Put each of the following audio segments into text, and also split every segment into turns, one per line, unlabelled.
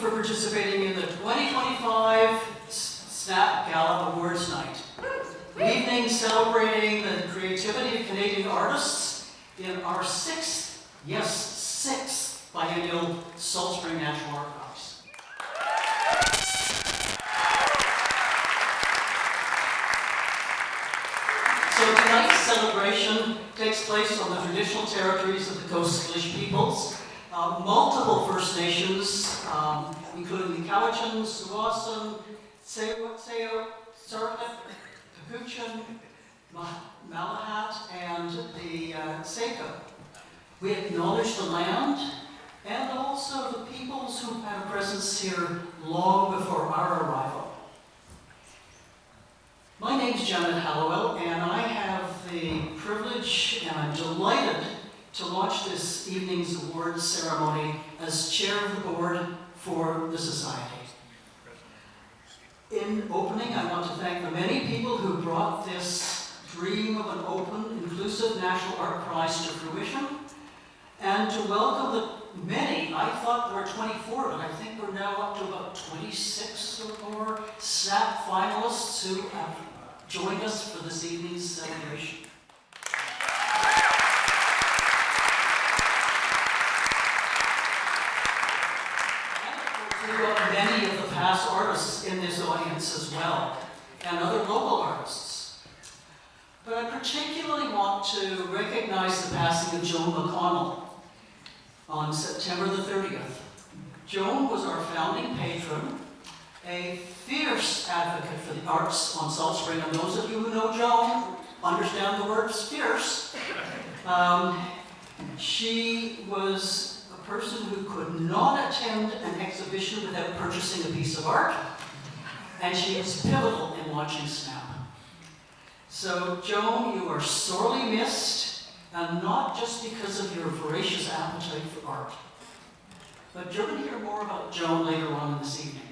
for participating in the 2025 SNAP Gala Awards Night. An evening celebrating the creativity of Canadian artists in our sixth biennial SSNAP National Archives. So tonight's celebration takes place on the traditional territories of the Coast Salish peoples. Multiple First Nations, including the Cowichan, Gustafson, Tseo, Sartlet, Capuchin, Malahat, and the Seiko. We acknowledge the land and also the peoples who had a presence here long before our arrival. My name's Joan, and I have the privilege, and I'm delighted to launch this evening's awards ceremony as chair of the board for the Society. In opening, I want to thank the many people who brought this dream of an open, inclusive National Art Prize to fruition, and to welcome the many, I thought there were 24, but I think we're now up to about 26 or more SNAP finalists who have joined us for this evening's celebration. Many of the past artists in this audience as well, and other local artists. But I particularly want to recognize the passing of Joan McConnell on September the 30th. Joan was our founding patron, a fierce advocate for the arts on Salt Spring, and those of you who know Joan understand the word fierce. She was a person who could not attend an exhibition without purchasing a piece of art, and she was pivotal in launching SNAP. So, Joan, you are sorely missed, and not just because of your voracious appetite for art. But you're going to hear more about Joan later on in this evening.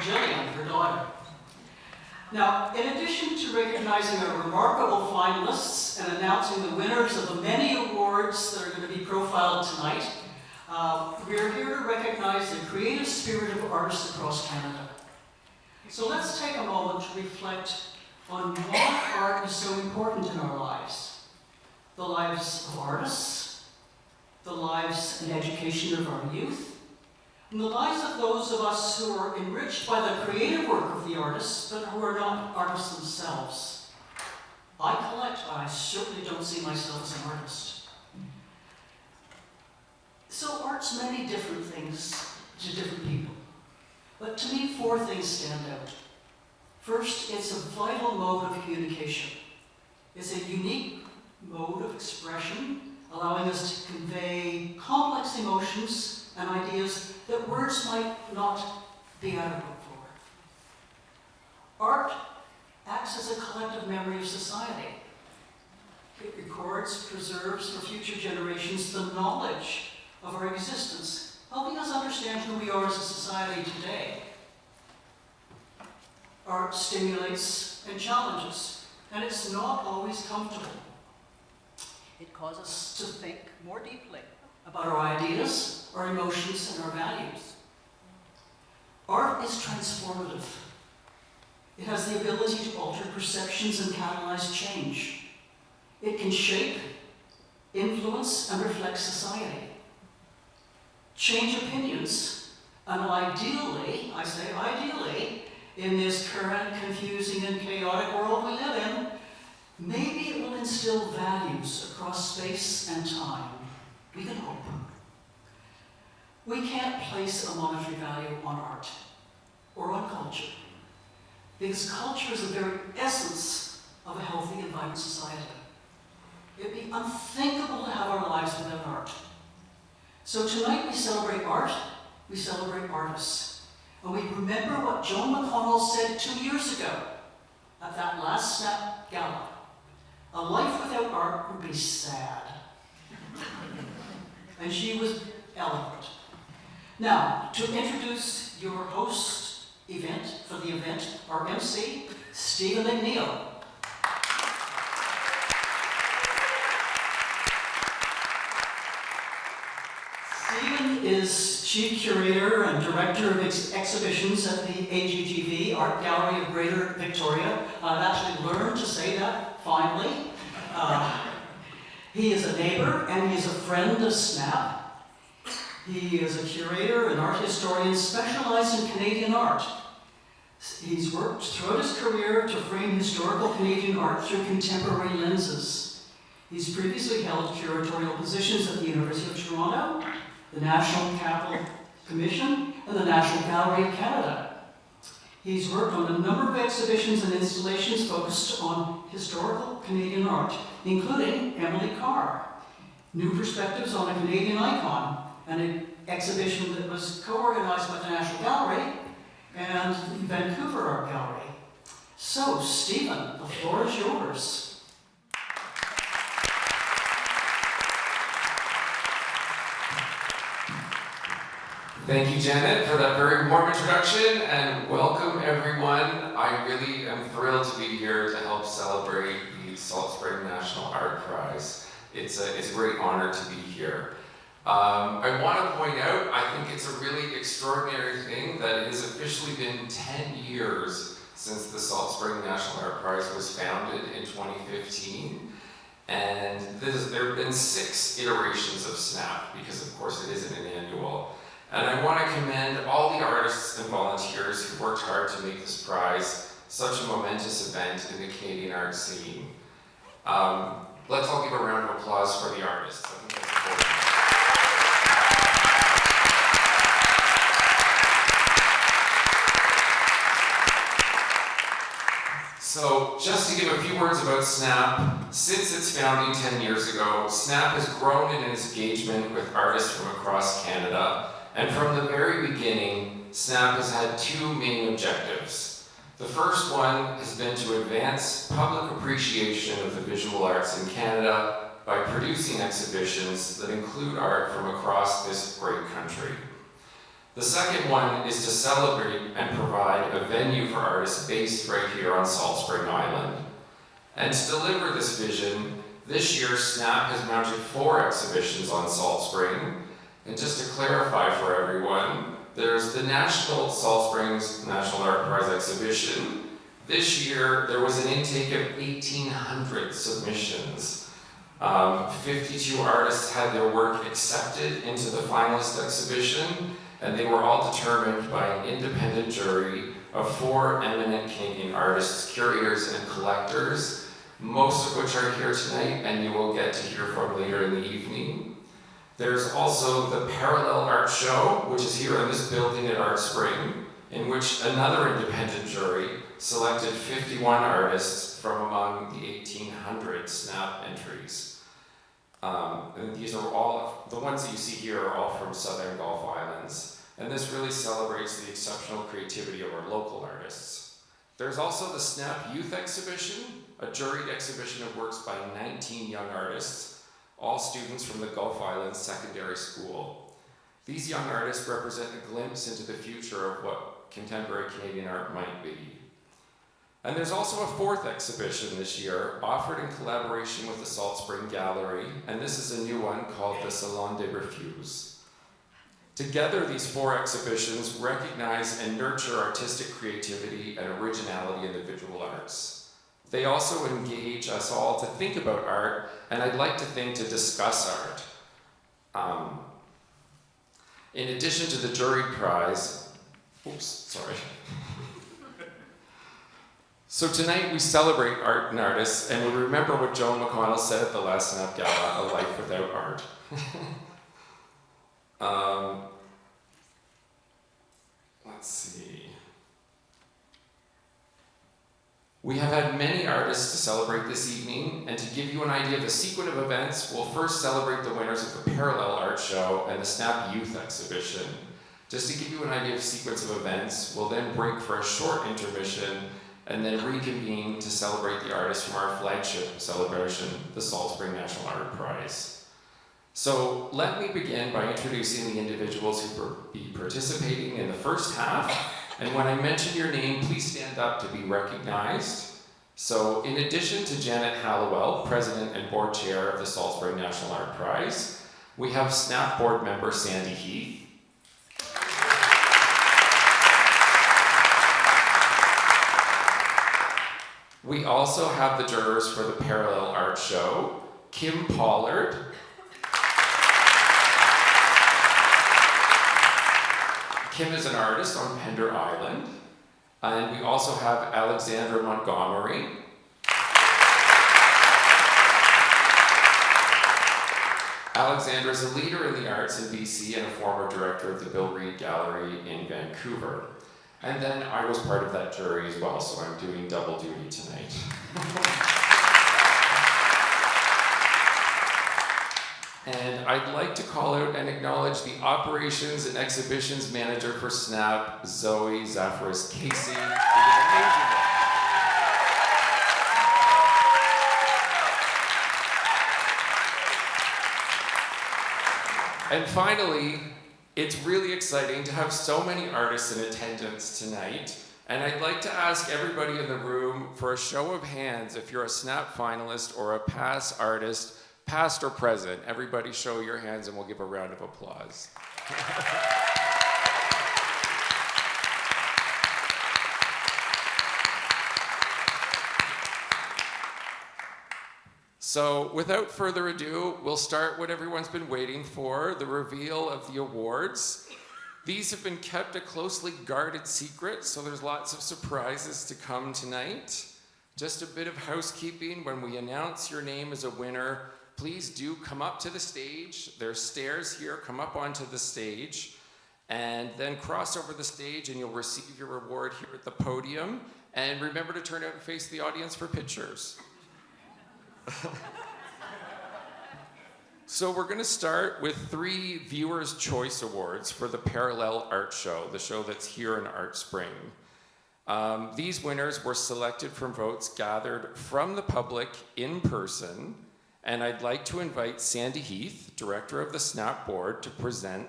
Her daughter. Now, in addition to recognizing our remarkable finalists and announcing the winners of the many awards that are going to be profiled tonight, we are here to recognize the creative spirit of artists across Canada. So let's take a moment to reflect on why art is so important in our lives. The lives of artists, the lives and education of our youth, and the lives of those of us who are enriched by the creative work of the artists, but who are not artists themselves. I collect, but I certainly don't see myself as an artist. So art's many different things to different people. But to me, four things stand out. First, it's a vital mode of communication. It's a unique mode of expression, allowing us to convey complex emotions and ideas that words might not be adequate for. Art acts as a collective memory of society. It records, preserves for future generations the knowledge of our existence, helping us understand who we are as a society today. Art stimulates and challenges, and it's not always comfortable. It causes us to think more deeply about our ideas, our emotions, and our values. Art is transformative. It has the ability to alter perceptions and catalyze change. It can shape, influence, and reflect society. Change opinions, and ideally, I say ideally, in this current confusing and chaotic world we live in, maybe it will instill values across space and time. We can hope. We can't place a monetary value on art or on culture, because culture is the very essence of a healthy and vibrant society. It'd be unthinkable to have our lives without art. So tonight we celebrate art, we celebrate artists, and we remember what Joan McConnell said 2 years ago at that last SNAP Gala. A life without art would be sad. And she was eloquent. Now, to introduce your host for the event, our MC, Stephen McNeil. Chief Curator and Director of Exhibitions at the AGGV, Art Gallery of Greater Victoria. I've actually learned to say that finally. He is a neighbor and he is a friend of SNAP. He is a curator and art historian specialized in Canadian art. He's worked throughout his career to frame historical Canadian art through contemporary lenses. He's previously held curatorial positions at the University of Toronto, the National Capital Commission, and the National Gallery of Canada. He's worked on a number of exhibitions and installations focused on historical Canadian art, including Emily Carr, New Perspectives on a Canadian Icon, an exhibition that was co-organized by the National Gallery and the Vancouver Art Gallery. So, Stephen, the floor is yours.
Thank you, Janet, for that very warm introduction, and welcome everyone. I really am thrilled to be here to help celebrate the Salt Spring National Art Prize. It's a great honor to be here. I want to point out, I think it's a really extraordinary thing that it has officially been 10 years since the Salt Spring National Art Prize was founded in 2015. And there have been 6 iterations of SNAP, because of course it isn't an annual. And I want to commend all the artists and volunteers who worked hard to make this prize such a momentous event in the Canadian art scene. Let's all give a round of applause for the artists. I think that's important. So, just to give a few words about SNAP, since its founding 10 years ago, SNAP has grown in its engagement with artists from across Canada. And from the very beginning, SNAP has had 2 main objectives. The first one has been to advance public appreciation of the visual arts in Canada by producing exhibitions that include art from across this great country. The second one is to celebrate and provide a venue for artists based right here on Salt Spring Island. And to deliver this vision, this year SNAP has mounted 4 exhibitions on Salt Spring. And just to clarify for everyone, there's the National Salt Springs National Art Prize exhibition. This year, there was an intake of 1,800 submissions. 52 artists had their work accepted into the finalist exhibition, and they were all determined by an independent jury of 4 eminent Canadian artists, curators, and collectors, most of which are here tonight, and you will get to hear from later in the evening. There's also the Parallel Art Show, which is here in this building at ArtSpring, in which another independent jury selected 51 artists from among the 1,800 SNAP entries. And these are all, the ones that you see here are all from Southern Gulf Islands. And this really celebrates the exceptional creativity of our local artists. There's also the SNAP Youth Exhibition, a juried exhibition of works by 19 young artists, all students from the Gulf Islands Secondary School. These young artists represent a glimpse into the future of what contemporary Canadian art might be. And there's also a 4th exhibition this year, offered in collaboration with the Salt Spring Gallery, and this is a new one called the Salon des Refus. Together, these 4 exhibitions recognize and nurture artistic creativity and originality in the visual arts. They also engage us all to think about art, and I'd like to think to discuss art. In addition to the jury prize, So tonight we celebrate art and artists, and we remember what Joan McConnell said at the last SNAP Gala, a life without art. Let's see. We have had many artists to celebrate this evening, and to give you an idea of the sequence of events, we'll first celebrate the winners of the Parallel Art Show and the SNAP Youth Exhibition. Just to give you an idea of the sequence of events, we'll then break for a short intermission and then reconvene to celebrate the artists from our flagship celebration, the Salt Spring National Art Prize. So let me begin by introducing the individuals who will be participating in the first half. And when I mention your name, please stand up to be recognized. So in addition to Janet Hallowell, President and Board Chair of the Salt Spring National Art Prize, we have SNAP Board Member Sandy Heath, We also have the jurors for the Parallel Art Show, Kim Pollard, Kim is an artist on Pender Island, and we also have Alexandra Montgomery. Alexandra is a leader in the arts in BC and a former director of the Bill Reid Gallery in Vancouver. And then I was part of that jury as well, so I'm doing double duty tonight. And I'd like to call out and acknowledge the Operations and Exhibitions Manager for SNAP, Zoe Zafaris Casey. It was amazing work. And finally, it's really exciting to have so many artists in attendance tonight. And I'd like to ask everybody in the room for a show of hands if you're a SNAP finalist or a past artist, past or present. Everybody show your hands and we'll give a round of applause. So without further ado, we'll start what everyone's been waiting for, the reveal of the awards. These have been kept a closely guarded secret, so there's lots of surprises to come tonight. Just a bit of housekeeping: when we announce your name as a winner, please do come up to the stage. There's stairs here, come up onto the stage, and then cross over the stage and you'll receive your reward here at the podium. And remember to turn out and face the audience for pictures. So we're going to start with 3 Viewers' Choice Awards for the Parallel Art Show, the show that's here in ArtSpring. These winners were selected from votes gathered from the public in person, and I'd like to invite Sandy Heath, director of the SNAP board, to present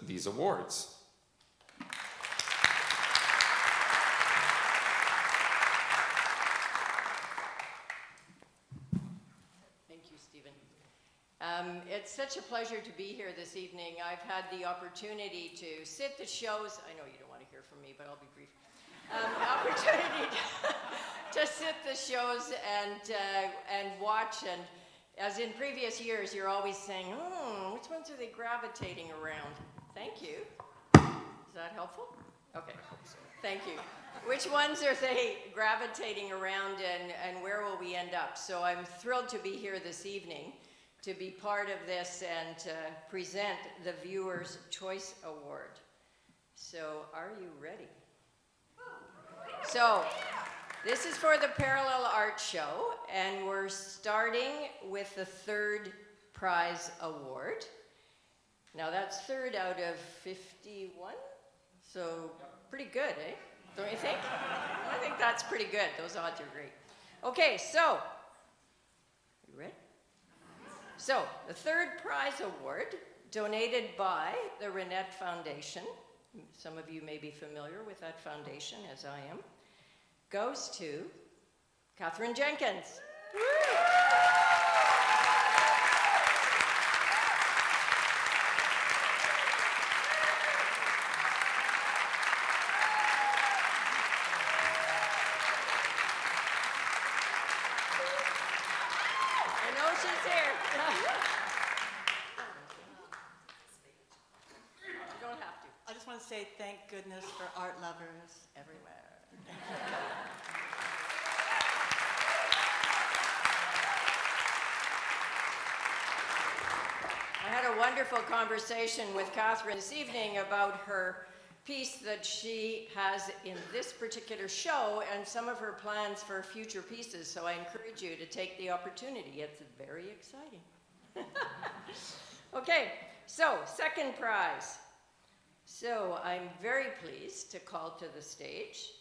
these awards.
It's such a pleasure to be here this evening. I've had the opportunity to sit the shows. I know you don't want to hear from me, but I'll be brief. Opportunity to sit the shows and watch, and as in previous years, you're always saying, which ones are they gravitating around? Thank you. Is that helpful? Okay, thank you. Which ones are they gravitating around, and where will we end up? So I'm thrilled to be here this evening to be part of this and to present the Viewers' Choice Award. So, are you ready? So, this is for the Parallel Art Show, and we're starting with the 3rd prize award. Now, that's 3rd out of 51, so pretty good, eh? Don't you think? I think that's pretty good. Those odds are great. Okay, so, you ready? So, the 3rd prize award, donated by the Renette Foundation, some of you may be familiar with that foundation, as I am, goes to Catherine Jenkins. Woo! I know she's here. You don't have to.
I just want to say thank goodness for art lovers everywhere.
I had a wonderful conversation with Catherine this evening about her piece that she has in this particular show and some of her plans for future pieces, so I encourage you to take the opportunity. It's very exciting. Okay, so 2nd prize. So I'm very pleased to call to the stage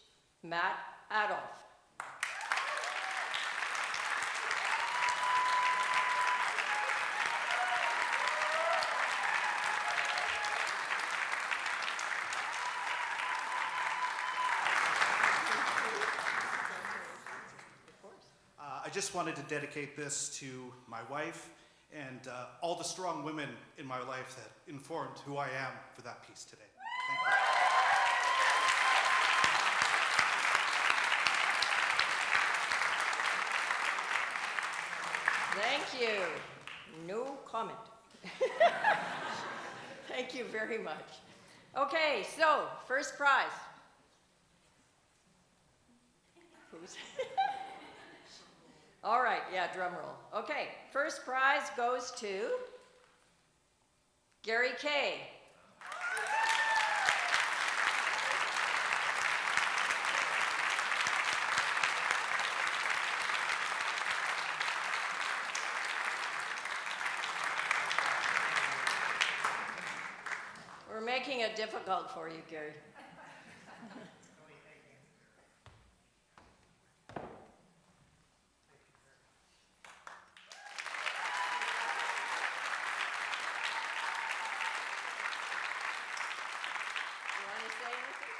Matt Adolph.
I just wanted to dedicate this to my wife and all the strong women in my life that informed who I am for that piece today. Thank you.
Thank you. No comment. Thank you very much. Okay, so first prize. Who's? All right, yeah, drum roll. Okay, first prize goes to Gary Kay. We're making it difficult for you, Gary. You want to say anything?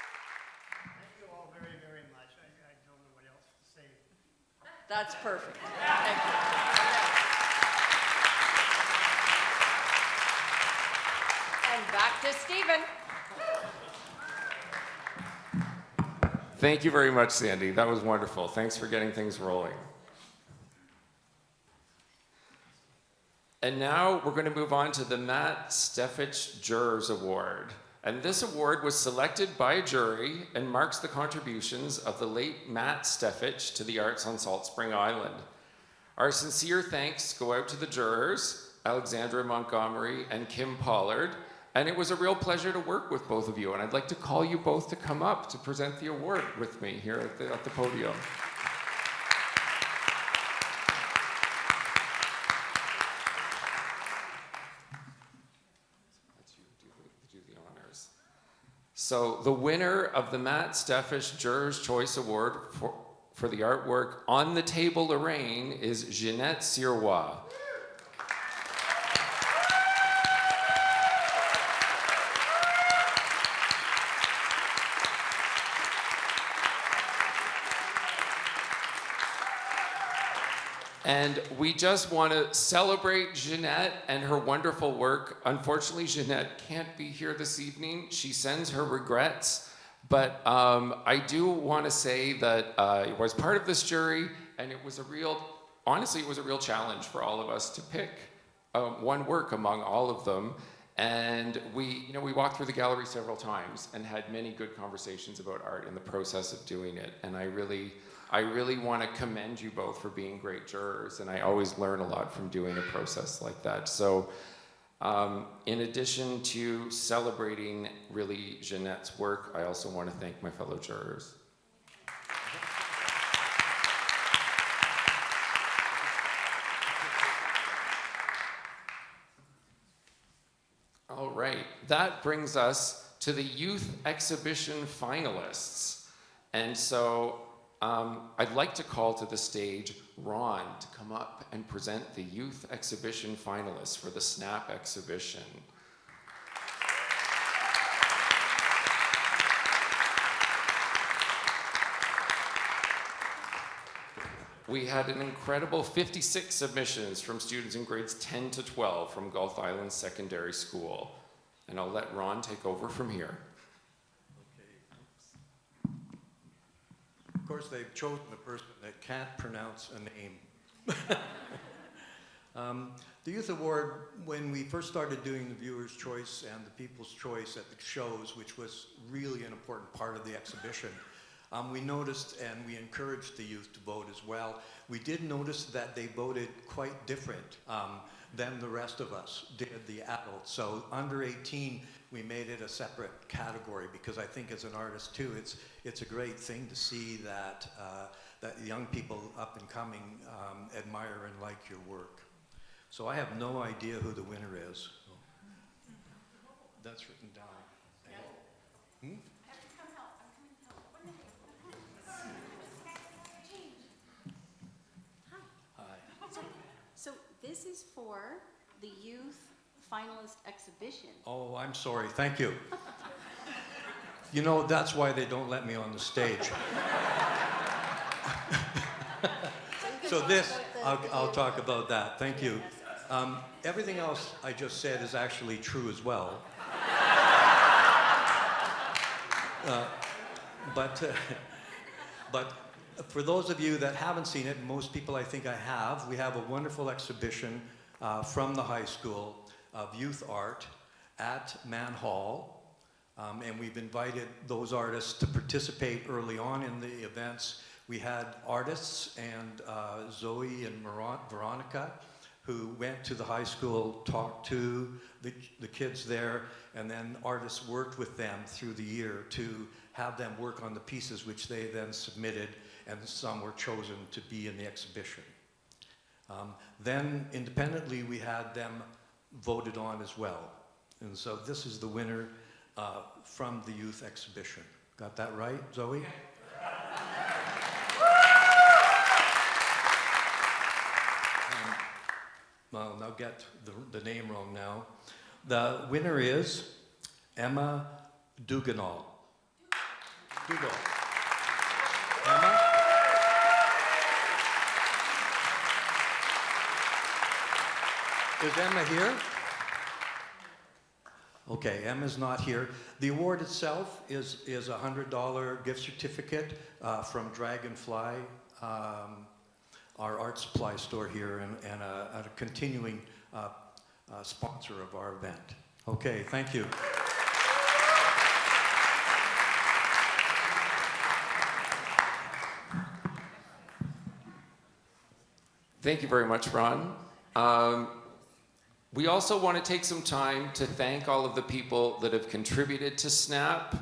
Thank you all very, very much. I don't know what else to say.
That's perfect. Thank you. And back to Stephen.
Thank you very much, Sandy. That was wonderful. Thanks for getting things rolling. And now we're going to move on to the Matt Steffich Jurors Award. And this award was selected by a jury and marks the contributions of the late Matt Steffich to the arts on Salt Spring Island. Our sincere thanks go out to the jurors, Alexandra Montgomery and Kim Pollard, and it was a real pleasure to work with both of you. And I'd like to call you both to come up to present the award with me here at the podium. Do the honors. So the winner of the Matt Steffich Jurors' Choice Award for the artwork On the Table Lorraine is Jeanette Sirois. And we just want to celebrate Jeanette and her wonderful work. Unfortunately, Jeanette can't be here this evening. She sends her regrets. But I do want to say that I was part of this jury, and it was honestly, it was a real challenge for all of us to pick one work among all of them. And we walked through the gallery several times and had many good conversations about art in the process of doing it. And I really want to commend you both for being great jurors, and I always learn a lot from doing a process like that. So in addition to celebrating really Jeanette's work, I also want to thank my fellow jurors. All right, that brings us to the youth exhibition finalists. And so I'd like to call to the stage Ron to come up and present the youth exhibition finalists for the SNAP exhibition. We had an incredible 56 submissions from students in grades 10 to 12 from Gulf Island Secondary School. And I'll let Ron take over from here.
Of course, they've chosen a person that can't pronounce a name. The Youth Award, when we first started doing the Viewer's Choice and the People's Choice at the shows, which was really an important part of the exhibition, we noticed, and we encouraged the youth to vote as well. We did notice that they voted quite different than the rest of us did, the adults. So under 18, we made it a separate category, because I think as an artist too, it's a great thing to see that that young people up and coming admire and like your work. So I have no idea who the winner is. That's written down. Hmm?
So this is for the youth finalist exhibition.
Oh, I'm sorry. Thank you. You know, that's why they don't let me on the stage. So this, I'll talk about that. Thank you. Everything else I just said is actually true as well. But For those of you that haven't seen it, and most people I think I have, we have a wonderful exhibition from the high school of youth art at Mann Hall. And we've invited those artists to participate early on in the events. We had artists and Zoe and Veronica who went to the high school, talked to the kids there, and then artists worked with them through the year to have them work on the pieces which they then submitted, and some were chosen to be in the exhibition. Then independently we had them voted on as well. And so this is the winner from the youth exhibition. Got that right, Zoe? Well, I'll get the name wrong now. The winner is Emma Duganall. Dougal. Emma? Is Emma here? Okay, Emma's not here. The award itself is a $100 gift certificate from Dragonfly, our art supply store here, and a continuing sponsor of our event. Okay, thank you.
Thank you very much, Ron. We also want to take some time to thank all of the people that have contributed to SNAP.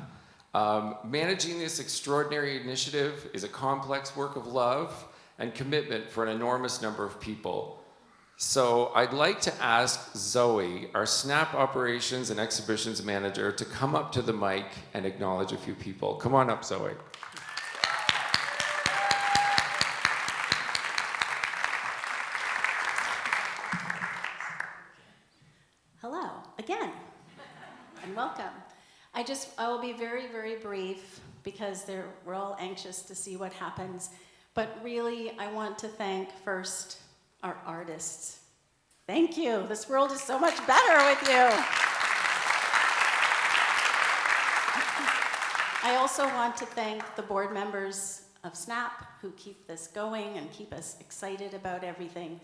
Managing this extraordinary initiative is a complex work of love and commitment for an enormous number of people. So I'd like to ask Zoe, our SNAP Operations and Exhibitions Manager, to come up to the mic and acknowledge a few people. Come on up, Zoe.
Hello, again, and welcome. I will be very, very brief because we're all anxious to see what happens. But really, I want to thank first our artists. Thank you. This world is so much better with you. I also want to thank the board members of SNAP who keep this going and keep us excited about everything.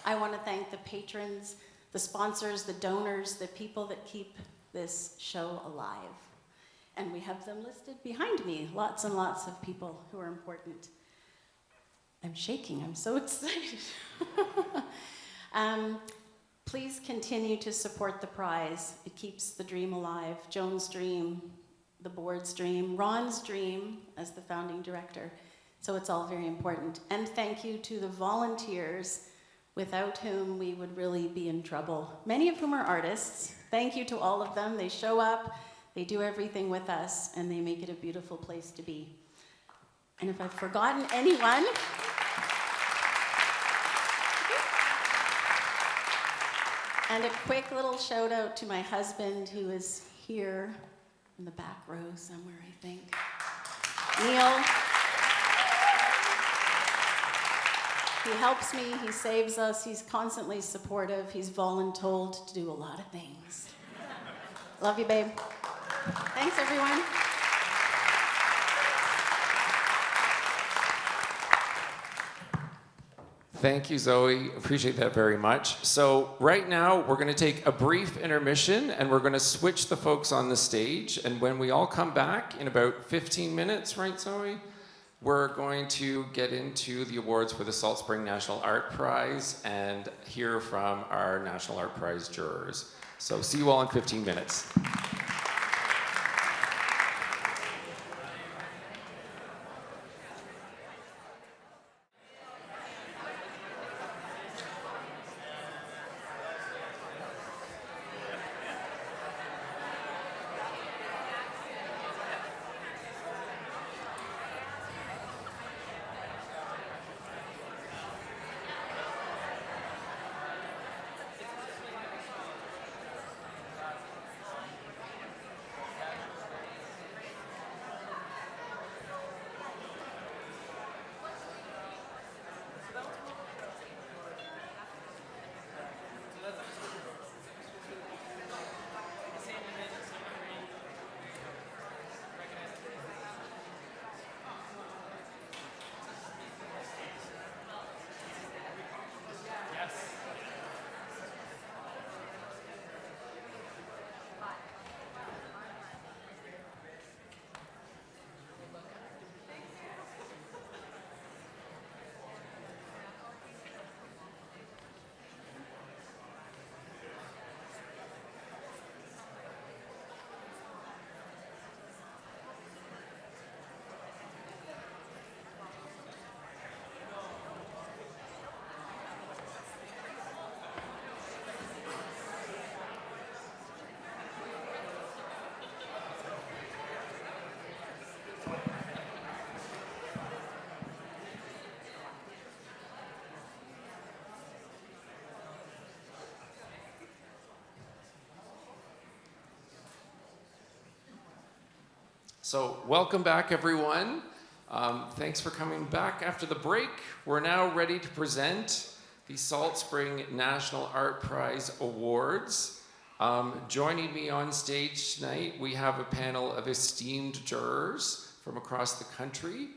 I want to thank the patrons, the sponsors, the donors, the people that keep this show alive. And we have them listed behind me, lots and lots of people who are important. I'm shaking, I'm so excited. Please continue to support the prize. It keeps the dream alive. Joan's dream, the board's dream, Ron's dream as the founding director. So it's all very important. And thank you to the volunteers without whom we would really be in trouble. Many of whom are artists. Thank you to all of them. They show up, they do everything with us, and they make it a beautiful place to be. And if I've forgotten anyone, and a quick little shout out to my husband who is here in the back row somewhere, I think. Neil. He helps me, he saves us, he's constantly supportive, he's voluntold to do a lot of things. Love you, babe. Thanks, everyone.
Thank you, Zoe. Appreciate that very much. So right now, we're going to take a brief intermission, and we're going to switch the folks on the stage. And when we all come back in about 15 minutes, right, Zoe? We're going to get into the awards for the Salt Spring National Art Prize and hear from our National Art Prize jurors. So see you all in 15 minutes. So welcome back, everyone. Thanks for coming back after the break. We're now ready to present the Salt Spring National Art Prize Awards. Joining me on stage tonight, we have a panel of esteemed jurors from across the country,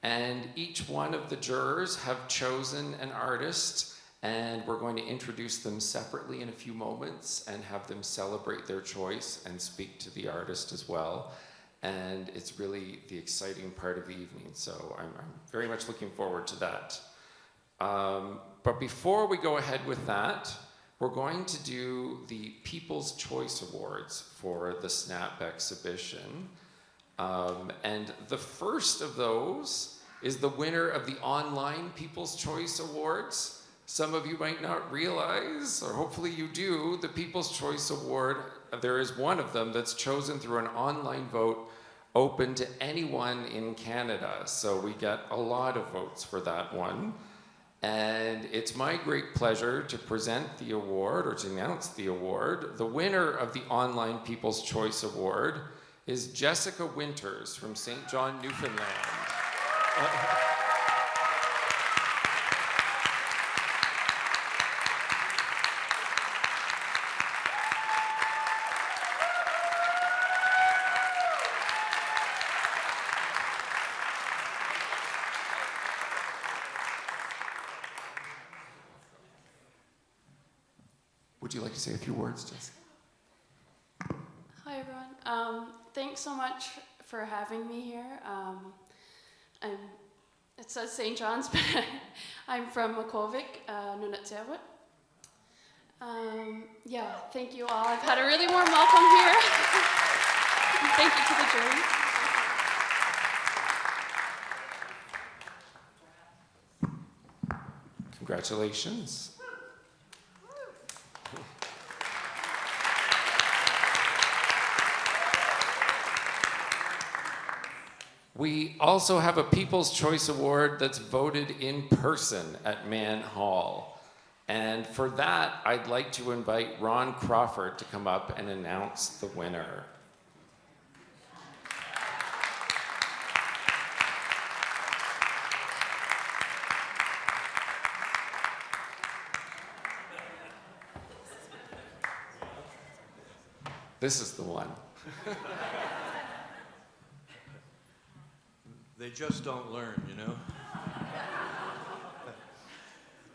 and each one of the jurors have chosen an artist, and we're going to introduce them separately in a few moments and have them celebrate their choice and speak to the artist as well. And it's really the exciting part of the evening, so I'm very much looking forward to that. But before we go ahead with that, we're going to do the People's Choice Awards for the SNAP exhibition. And the first of those is the winner of the online People's Choice Awards. Some of you might not realize, or hopefully you do, the People's Choice Award, there is one of them that's chosen through an online vote open to anyone in Canada. So we get a lot of votes for that one. And it's my great pleasure to present the award, or to announce the award. The winner of the Online People's Choice Award is Jessica Winters from St. John, Newfoundland. Would you like to say a few words, Jessica?
Hi, everyone. Thanks so much for having me here. It says St. John's, but I'm from Makovic, Nunatsiawit. Yeah, thank you all. I've had a really warm welcome here. Thank you to the jury.
Congratulations. We also have a People's Choice Award that's voted in person at Mann Hall. And for that, I'd like to invite Ron Crawford to come up and announce the winner. This is the one.
They just don't learn, you know?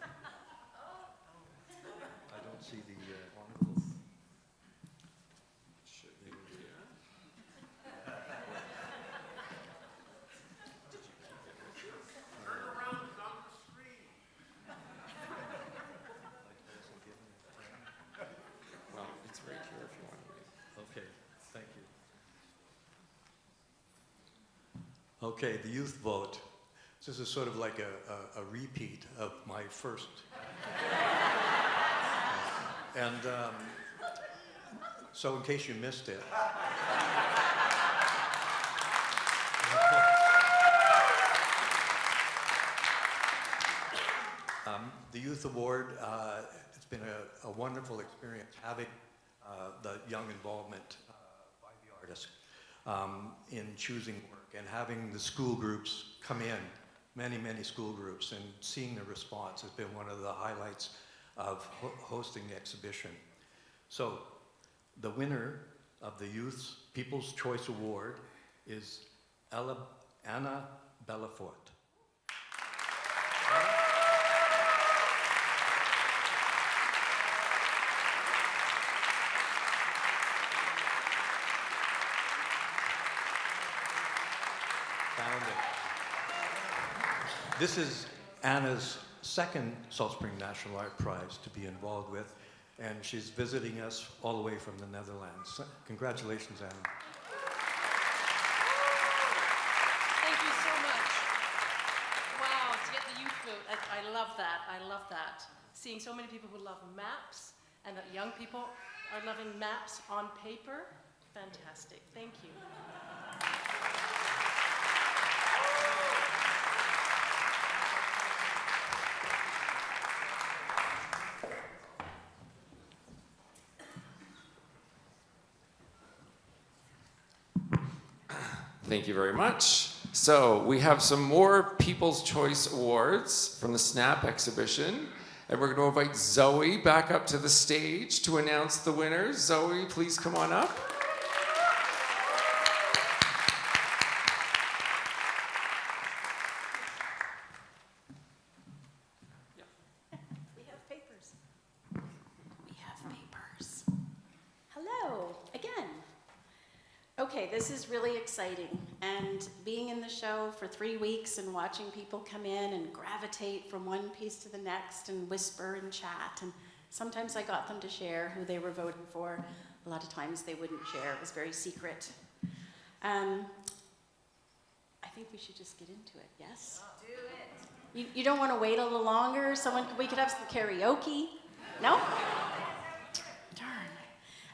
I don't see the wonderful...
Turn around, it's on the screen.
Well, it's right here if you want to read.
Okay, thank you. Okay, the youth vote. This is sort of like a repeat of my first. And so in case you missed it. The Youth Award, it's been a wonderful experience having the young involvement by the artist in choosing work and having the school groups come in, many school groups, and seeing the response has been one of the highlights of hosting the exhibition. So the winner of the Youth's People's Choice Award is Anna Belafort. This is Anna's second Salt Spring National Art Prize to be involved with, and she's visiting us all the way from the Netherlands. Congratulations, Anna.
Thank you so much. Wow, to get the youth vote, I love that. I love that. Seeing so many people who love maps, and that young people are loving maps on paper. Fantastic. Thank you.
Thank you very much. So we have some more People's Choice Awards from the SNAP exhibition. And we're going to invite Zoe back up to the stage to announce the winners. Zoe, please come on up.
We have papers. We have papers. Hello, again. Okay, this is really exciting. And being in the show for 3 weeks and watching people come in and gravitate from one piece to the next and whisper and chat. And sometimes I got them to share who they were voting for. A lot of times they wouldn't share. It was very secret. I think we should just get into it, yes? Do it. You don't want to wait a little longer? We could have some karaoke? No? Darn.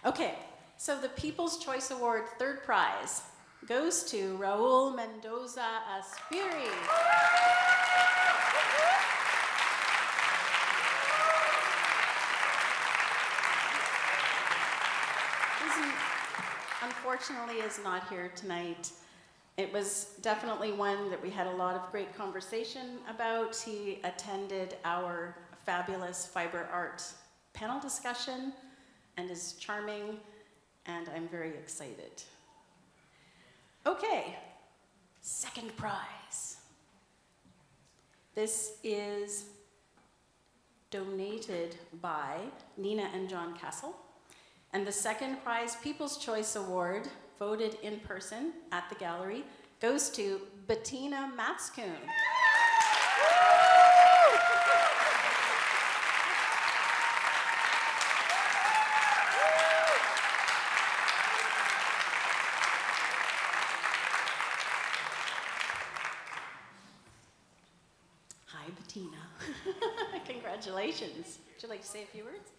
Okay, so the People's Choice Award third prize goes to Raul Mendoza Aspiri. Unfortunately is not here tonight. It was definitely one that we had a lot of great conversation about. He attended our fabulous fiber art panel discussion and is charming, and I'm very excited. Okay, second prize. This is donated by Nina and John Castle. And the second prize, People's Choice Award, voted in person at the gallery, goes to Bettina Matskoon. Hi, Bettina. Congratulations. Would you like to say a few words?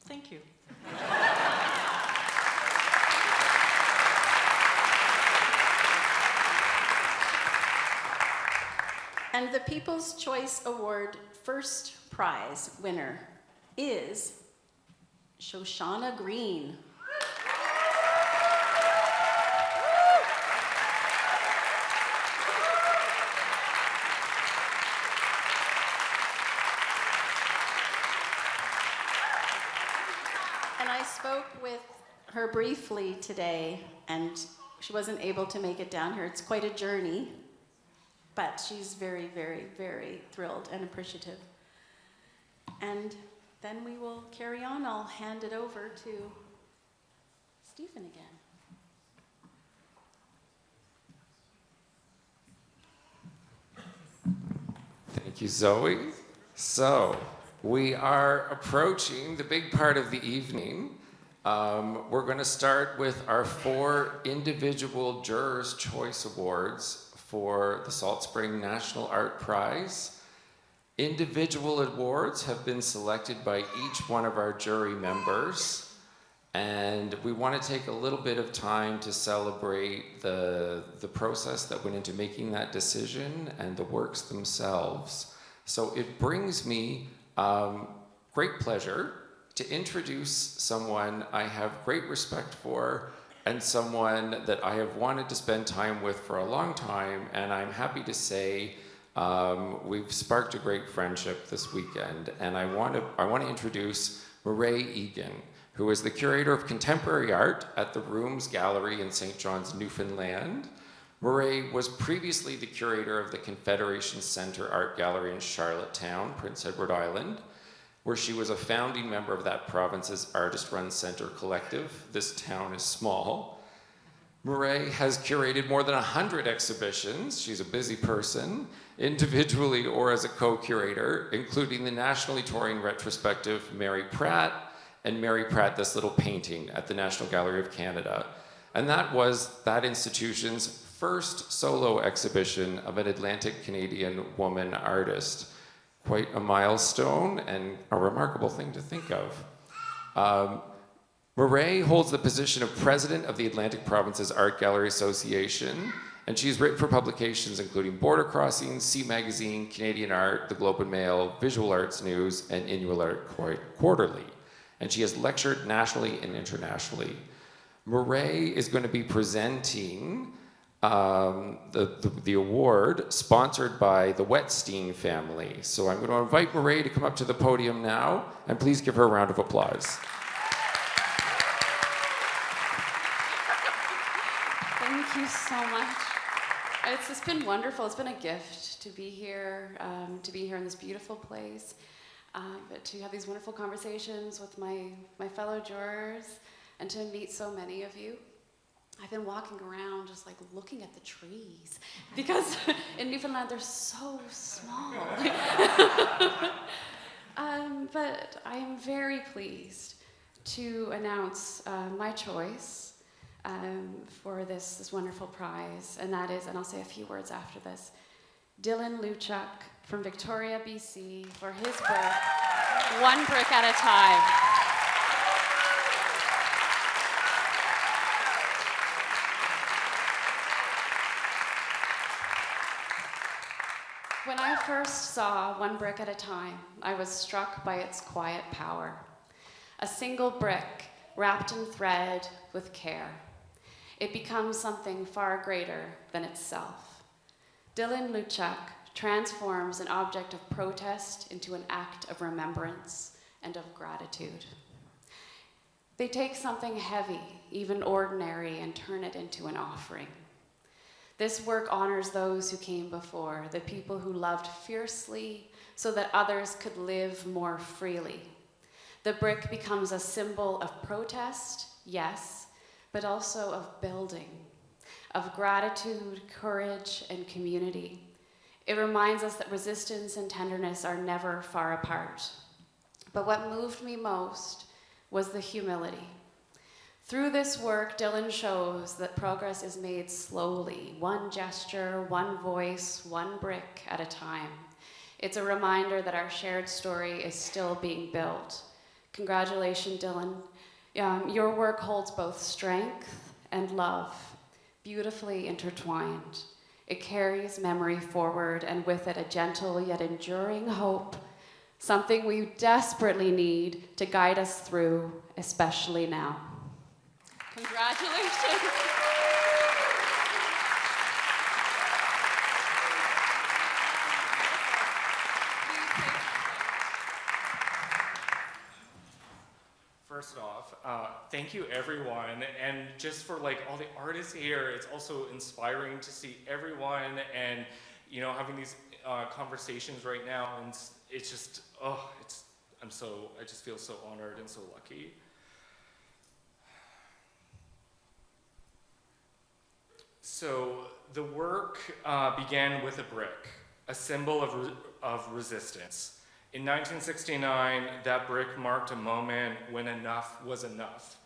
Thank you.
And the People's Choice Award first prize winner is Shoshana Green. And I spoke with her briefly today, and she wasn't able to make it down here. It's quite a journey. But she's very, very, very thrilled and appreciative. And then we will carry on. I'll hand it over to Stephen again.
Thank you, Zoe. So, we are approaching the big part of the evening. We're going to start with our 4 individual Jurors' Choice Awards for the Salt Spring National Art Prize. Individual awards have been selected by each one of our jury members, and we want to take a little bit of time to celebrate the process that went into making that decision and the works themselves. So it brings me great pleasure to introduce someone I have great respect for, and someone that I have wanted to spend time with for a long time, and I'm happy to say we've sparked a great friendship this weekend. And I want to introduce Murray Egan, who is the curator of contemporary art at the Rooms Gallery in St. John's, Newfoundland. Murray was previously the curator of the Confederation Centre Art Gallery in Charlottetown, Prince Edward Island, where she was a founding member of that province's artist-run center collective. This town is small. Murray has curated more than 100 exhibitions. She's a busy person, individually or as a co-curator, including the nationally touring retrospective Mary Pratt and Mary Pratt, This Little Painting at the National Gallery of Canada. And that was that institution's first solo exhibition of an Atlantic Canadian woman artist. Quite a milestone and a remarkable thing to think of. Murray holds the position of president of the Atlantic Provinces Art Gallery Association, and she's written for publications including Border Crossings, Sea Magazine, Canadian Art, The Globe and Mail, Visual Arts News, and Inuit Art Quarterly. And she has lectured nationally and internationally. Murray is going to be presenting the award sponsored by the Wetstein family. So I'm going to invite Murray to come up to the podium now, and please give her a round of applause.
Thank you so much. It's just been wonderful. It's been a gift to be here in this beautiful place, but to have these wonderful conversations with my fellow jurors, and to meet so many of you. I've been walking around just like looking at the trees, because in Newfoundland they're so small. But I am very pleased to announce my choice for this wonderful prize, and that is, and I'll say a few words after this, Dylan Luchuk from Victoria, BC, for his book, One Brick at a Time. When I first saw One Brick at a Time, I was struck by its quiet power. A single brick wrapped in thread with care. It becomes something far greater than itself. Dylan Luchuk transforms an object of protest into an act of remembrance and of gratitude. They take something heavy, even ordinary, and turn it into an offering. This work honors those who came before, the people who loved fiercely so that others could live more freely. The brick becomes a symbol of protest, yes, but also of building, of gratitude, courage, and community. It reminds us that resistance and tenderness are never far apart. But what moved me most was the humility. Through this work, Dylan shows that progress is made slowly, one gesture, one voice, one brick at a time. It's a reminder that our shared story is still being built. Congratulations, Dylan. Your work holds both strength and love, beautifully intertwined. It carries memory forward, and with it a gentle yet enduring hope, something we desperately need to guide us through, especially now. Congratulations.
First off, thank you everyone, and just for like all the artists here, it's also inspiring to see everyone and having these conversations right now, and it's just I just feel so honored and so lucky. So the work began with a brick, a symbol of resistance. In 1969, that brick marked a moment when enough was enough.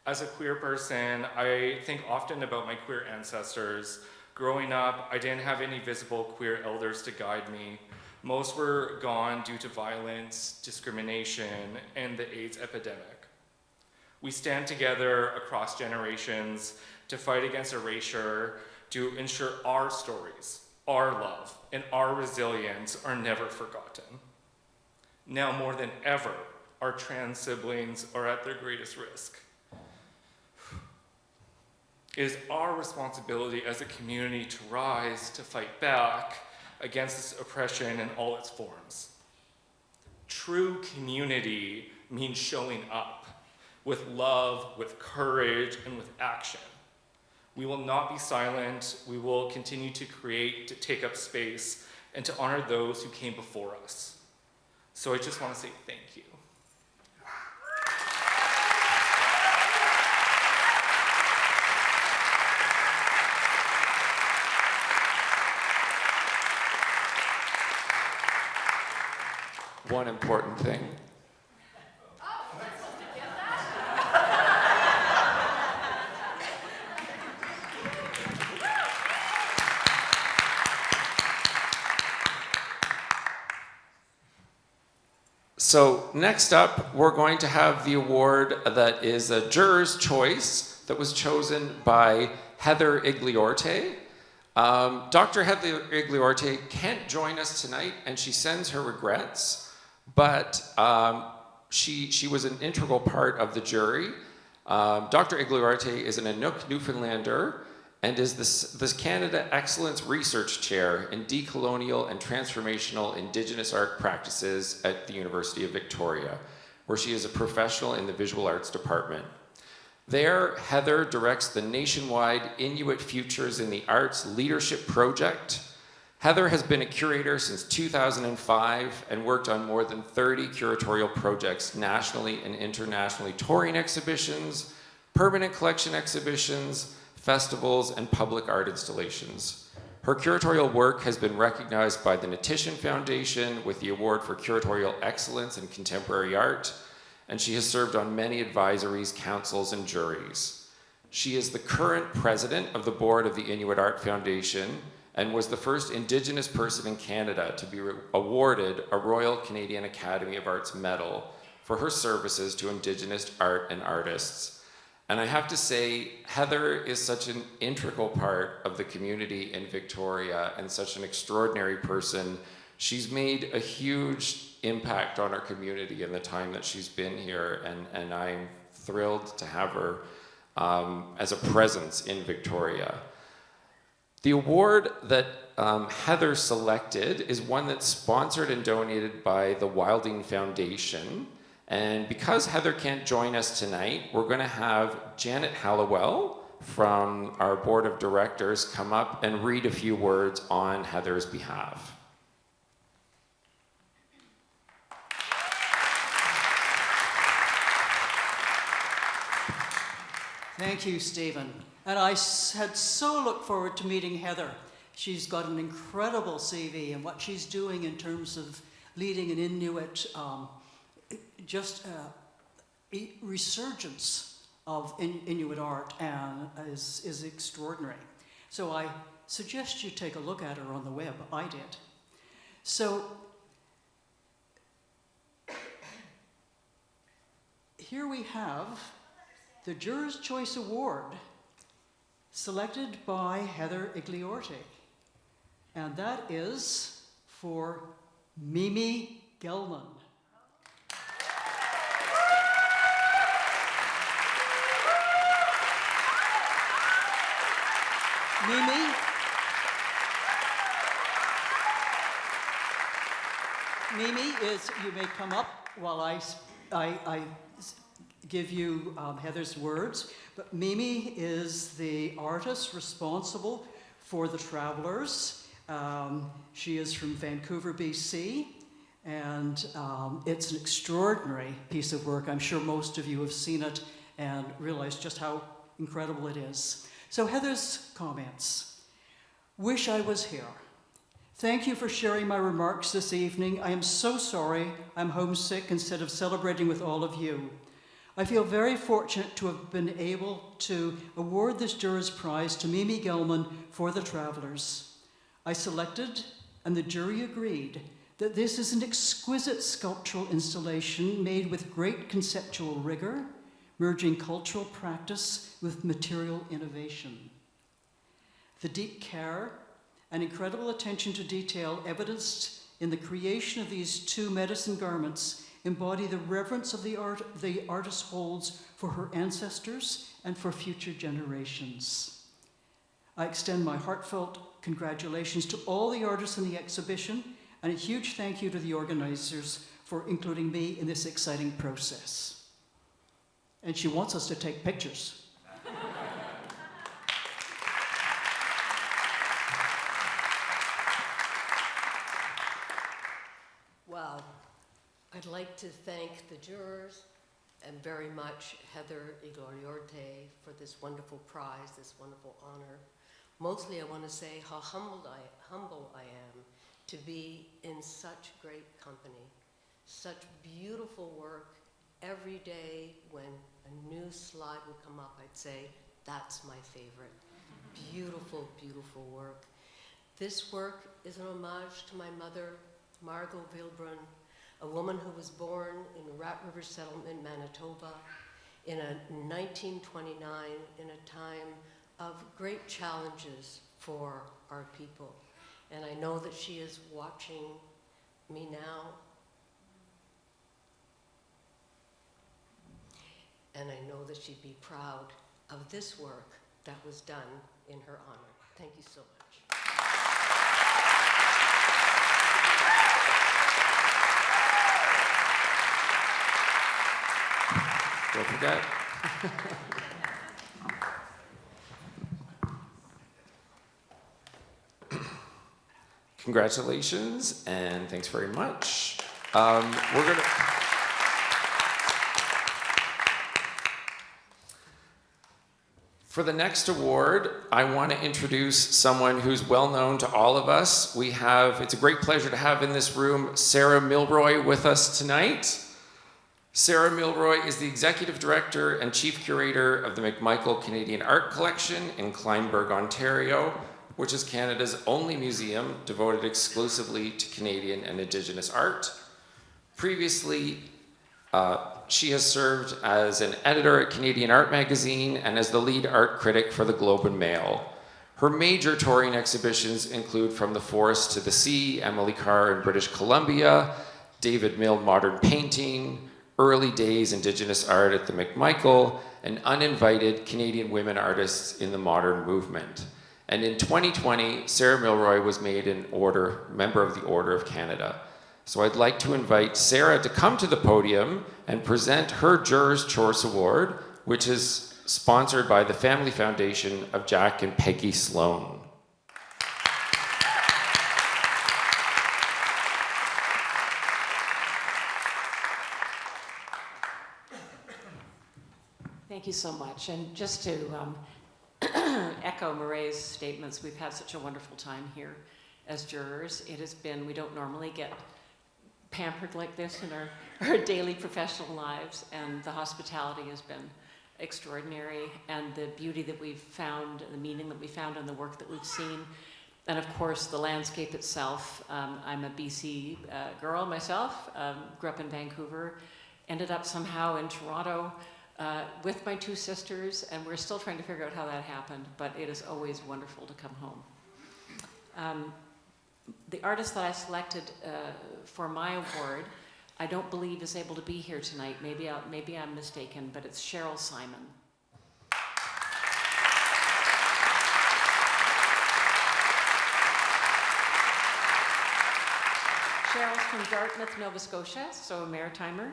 As a queer person, I think often about my queer ancestors. Growing up, I didn't have any visible queer elders to guide me. Most were gone due to violence, discrimination, and the AIDS epidemic. We stand together across generations to fight against erasure, to ensure our stories, our love, and our resilience are never forgotten. Now more than ever, our trans siblings are at their greatest risk. It is our responsibility as a community to rise, to fight back against this oppression in all its forms. True community means showing up with love, with courage, and with action. We will not be silent. We will continue to create, to take up space, and to honor those who came before us. So I just want to say thank you.
One important thing. So next up, we're going to have the award that is a juror's choice that was chosen by Heather Igliorte. Dr. Heather Igliorte can't join us tonight, and she sends her regrets, but she was an integral part of the jury. Dr. Iglesias is an Inuk Newfoundlander and is the Canada Excellence Research Chair in Decolonial and Transformational Indigenous Art Practices at the University of Victoria, where she is a professional in the Visual Arts Department. There, Heather directs the nationwide Inuit Futures in the Arts Leadership Project. Heather has been a curator since 2005 and worked on more than 30 curatorial projects nationally and internationally, touring exhibitions, permanent collection exhibitions, festivals, and public art installations. Her curatorial work has been recognized by the Natition Foundation with the Award for Curatorial Excellence in Contemporary Art, and she has served on many advisories, councils, and juries. She is the current president of the board of the Inuit Art Foundation and was the first Indigenous person in Canada to be awarded a Royal Canadian Academy of Arts Medal for her services to Indigenous art and artists. And I have to say, Heather is such an integral part of the community in Victoria and such an extraordinary person. She's made a huge impact on our community in the time that she's been here, and I'm thrilled to have her as a presence in Victoria. The award that Heather selected is one that's sponsored and donated by the Wilding Foundation. And because Heather can't join us tonight, we're going to have Janet Hallowell from our board of directors come up and read a few words on Heather's behalf.
Thank you, Stephen. And I had so looked forward to meeting Heather. She's got an incredible CV and what she's doing in terms of leading an Inuit resurgence of Inuit art and is extraordinary. So I suggest you take a look at her on the web. I did. So here we have the Jurors' Choice Award selected by Heather Iglesias, and that is for Mimi Gelman. Mimi is, you may come up while I give you Heather's words, but Mimi is the artist responsible for the Travelers. She is from Vancouver, BC, and it's an extraordinary piece of work. I'm sure most of you have seen it and realize just how incredible it is. So Heather's comments. Wish I was here. Thank you for sharing my remarks this evening. I am so sorry I'm homesick instead of celebrating with all of you. I feel very fortunate to have been able to award this Jurors' Prize to Mimi Gelman for the Travelers. I selected, and the jury agreed, that this is an exquisite sculptural installation made with great conceptual rigor, merging cultural practice with material innovation. The deep care and incredible attention to detail evidenced in the creation of these two medicine garments embody the reverence of the artist holds for her ancestors and for future generations. I extend my heartfelt congratulations to all the artists in the exhibition, and a huge thank you to the organizers for including me in this exciting process. And she wants us to take pictures.
Wow. I'd like to thank the jurors and very much Heather Iglesias for this wonderful prize, this wonderful honor. Mostly I want to say how humble I am to be in such great company, such beautiful work. Every day when a new slide would come up, I'd say, that's my favorite. Beautiful, beautiful work. This work is an homage to my mother, Margot Vilbrun, a woman who was born in the Rat River Settlement, Manitoba, in 1929, in a time of great challenges for our people. And I know that she is watching me now. and I know that she'd be proud of this work that was done in her honor. Thank you so much.
Don't forget. Congratulations, and thanks very much. We're gonna... For the next award, I want to introduce someone who's well known to all of us. It's a great pleasure to have in this room Sarah Milroy with us tonight. Sarah Milroy is the Executive Director and Chief Curator of the McMichael Canadian Art Collection in Kleinburg, Ontario, which is Canada's only museum devoted exclusively to Canadian and Indigenous art. Previously, she has served as an editor at Canadian Art Magazine and as the lead art critic for the Globe and Mail. Her major touring exhibitions include From the Forest to the Sea, Emily Carr in British Columbia, David Mill Modern Painting, Early Days Indigenous Art at the McMichael, and Uninvited Canadian Women Artists in the Modern Movement. And in 2020, Sarah Milroy was made an member of the Order of Canada. So I'd like to invite Sarah to come to the podium and present her Juror's Choice Award, which is sponsored by the Family Foundation of Jack and Peggy Sloan.
Thank you so much. And just to echo Marae's statements, we've had such a wonderful time here as jurors. It has been, we don't normally get pampered like this in our daily professional lives, and the hospitality has been extraordinary, and the beauty that we've found, the meaning that we found in the work that we've seen, and of course the landscape itself. I'm a BC girl myself, grew up in Vancouver, ended up somehow in Toronto with my two sisters, and we're still trying to figure out how that happened, but it is always wonderful to come home. The artist that I selected for my award, I don't believe is able to be here tonight. Maybe I'm mistaken, but it's Cheryl Simon. Cheryl's from Dartmouth, Nova Scotia, so a maritimer.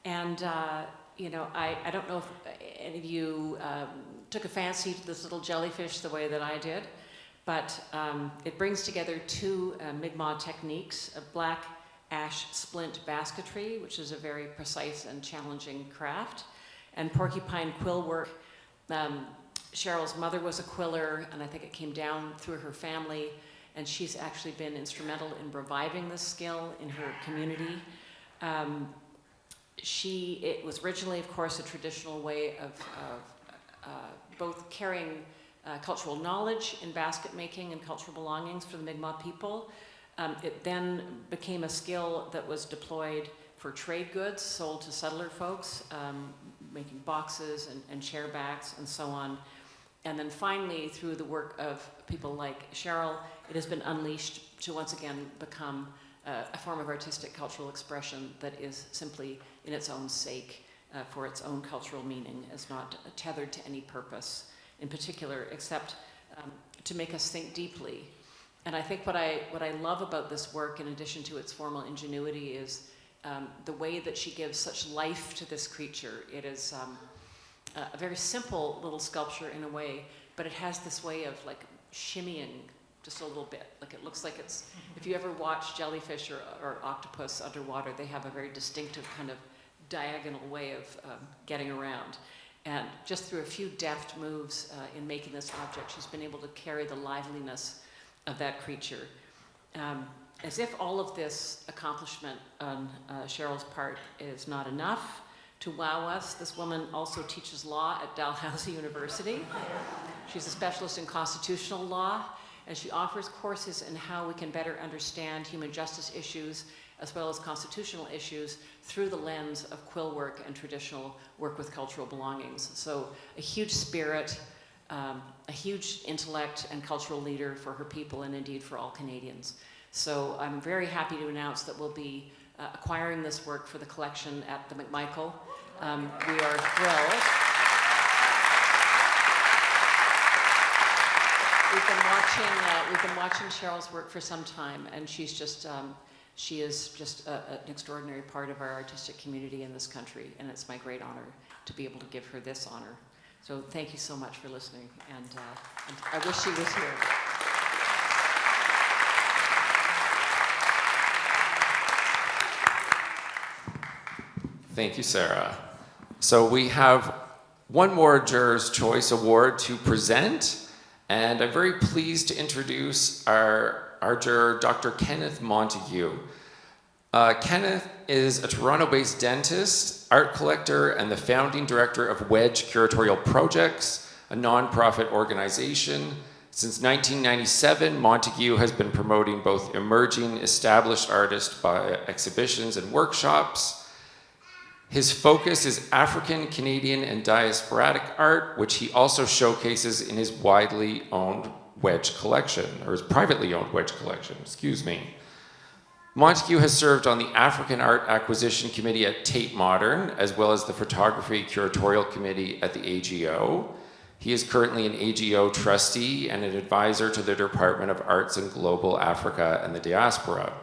And you know, I don't know if any of you took a fancy to this little jellyfish the way that I did, but it brings together two Mi'kmaq techniques, a black ash splint basketry, which is a very precise and challenging craft, and porcupine quill work. Cheryl's mother was a quiller, and I think it came down through her family, and she's actually been instrumental in reviving this skill in her community. It was originally, of course, a traditional way of both carrying cultural knowledge in basket making and cultural belongings for the Mi'kmaq people. It then became a skill that was deployed for trade goods sold to settler folks, making boxes and chair backs and so on. And then finally, through the work of people like Cheryl, it has been unleashed to once again become a form of artistic cultural expression that is simply in its own sake, for its own cultural meaning, is not tethered to any purpose in particular, except to make us think deeply. And I think what I love about this work, in addition to its formal ingenuity, is the way that she gives such life to this creature. It is a very simple little sculpture in a way, but it has this way of like shimmying just a little bit. Like it looks like it's, if you ever watch jellyfish or octopus underwater, they have a very distinctive kind of diagonal way of getting around. And just through a few deft moves in making this object, she's been able to carry the liveliness of that creature. As if all of this accomplishment on Cheryl's part is not enough to wow us, this woman also teaches law at Dalhousie University. She's a specialist in constitutional law, and she offers courses in how we can better understand human justice issues as well as constitutional issues through the lens of quill work and traditional work with cultural belongings. So a huge spirit, a huge intellect and cultural leader for her people, and indeed for all Canadians. So I'm very happy to announce that we'll be acquiring this work for the collection at the McMichael. We are thrilled. We've been watching Cheryl's work for some time, and she is just an extraordinary part of our artistic community in this country, and it's my great honor to be able to give her this honor. So thank you so much for listening, and I wish she was here.
Thank you, Sarah. So we have one more Juror's Choice Award to present, and I'm very pleased to introduce our juror, Dr. Kenneth Montague. Kenneth is a Toronto-based dentist, art collector, and the founding director of Wedge Curatorial Projects, a nonprofit organization. Since 1997, Montague has been promoting both emerging established artists by exhibitions and workshops. His focus is African, Canadian, and diasporic art, which he also showcases in his widely owned Wedge collection, or his privately owned Wedge collection, excuse me. Montague has served on the African Art Acquisition Committee at Tate Modern, as well as the Photography Curatorial Committee at the AGO. He is currently an AGO trustee and an advisor to the Department of Arts in Global Africa and the Diaspora.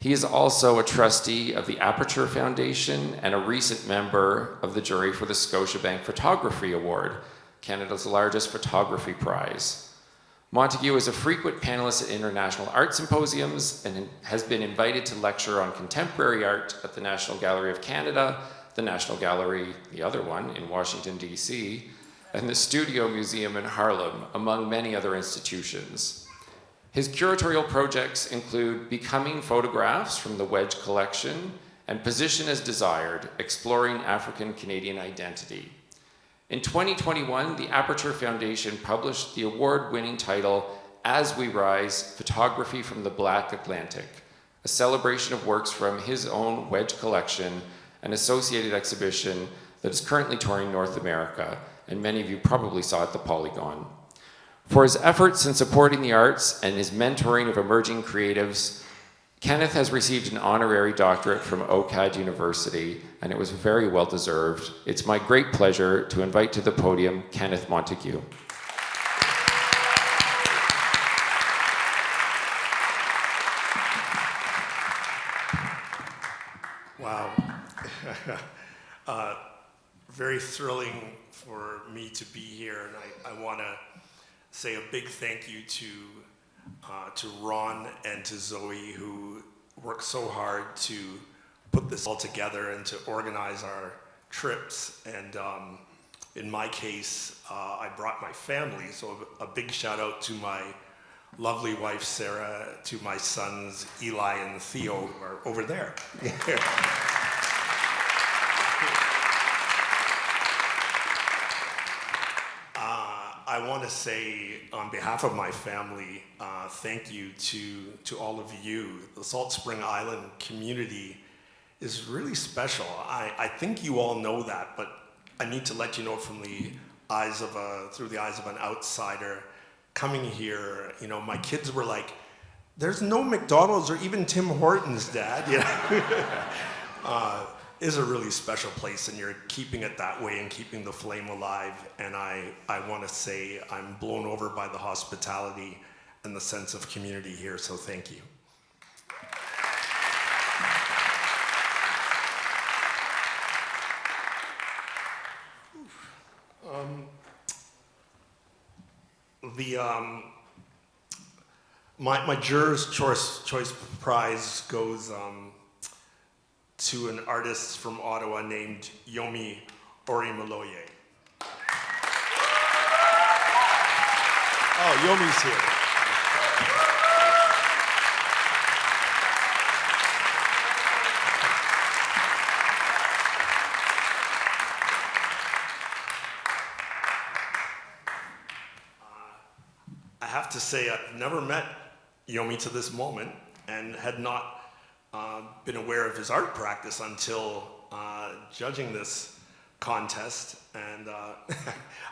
He is also a trustee of the Aperture Foundation and a recent member of the jury for the Scotiabank Photography Award, Canada's largest photography prize. Montague is a frequent panelist at international art symposiums and has been invited to lecture on contemporary art at the National Gallery of Canada, the National Gallery, the other one, in Washington, D.C., and the Studio Museum in Harlem, among many other institutions. His curatorial projects include Becoming Photographs from the Wedge Collection and Position as Desired, Exploring African Canadian Identity. In 2021, the Aperture Foundation published the award-winning title, As We Rise, Photography from the Black Atlantic, a celebration of works from his own Wedge collection, an associated exhibition that is currently touring North America, and many of you probably saw at the Polygon. For his efforts in supporting the arts and his mentoring of emerging creatives, Kenneth has received an honorary doctorate from OCAD University, and it was very well deserved. It's my great pleasure to invite to the podium Kenneth Montague.
Wow. Very thrilling for me to be here, and I want to say a big thank you to Ron and to Zoe, who worked so hard to put this all together and to organize our trips. And in my case, I brought my family, so a big shout out to my lovely wife Sarah, to my sons Eli and Theo, who are over there. I want to say, on behalf of my family, thank you to all of you. The Salt Spring Island community is really special. I think you all know that, but I need to let you know from the eyes of through the eyes of an outsider coming here. You know, my kids were like, "There's no McDonald's or even Tim Hortons, Dad." You know? Is a really special place, and you're keeping it that way and keeping the flame alive. And I want to say I'm blown over by the hospitality and the sense of community here, so thank you. My Juror's Choice Prize goes to an artist from Ottawa named Yomi Orimaloye. Oh, Yomi's here. I have to say, I've never met Yomi to this moment and had not been aware of his art practice until judging this contest. And I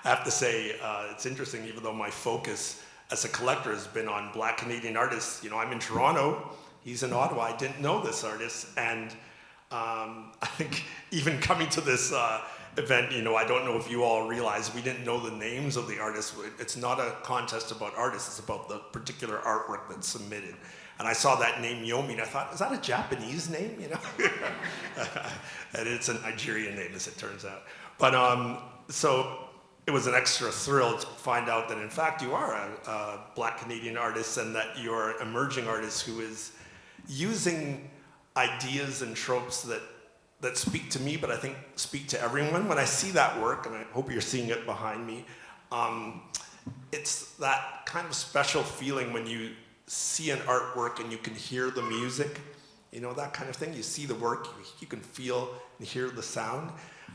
have to say, it's interesting, even though my focus as a collector has been on Black Canadian artists. You know, I'm in Toronto, he's in Ottawa. I didn't know this artist, and I think even coming to this event, I don't know if you all realize we didn't know the names of the artists. It's not a contest about artists, it's about the particular artwork that's submitted. And I saw that name Yomi, and I thought, is that a Japanese name? And it's a Nigerian name, as it turns out. But so it was an extra thrill to find out that in fact you are a Black Canadian artist, and that you're an emerging artist who is using ideas and tropes that speak to me, but I think speak to everyone. When I see that work, and I hope you're seeing it behind me, it's that kind of special feeling when you see an artwork and you can hear the music, that kind of thing. You see the work, you can feel and hear the sound.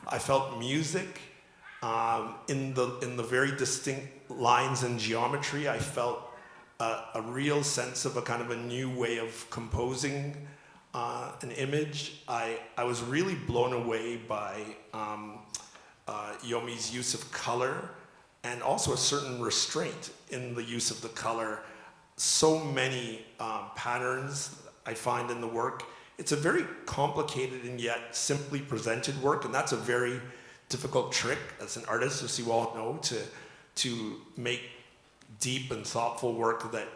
I felt music in the very distinct lines and geometry. I felt a real sense of a kind of a new way of composing an image. I was really blown away by Yomi's use of color, and also a certain restraint in the use of the color. So many patterns I find in the work. It's a very complicated and yet simply presented work, and that's a very difficult trick as an artist, as you all know, to make deep and thoughtful work that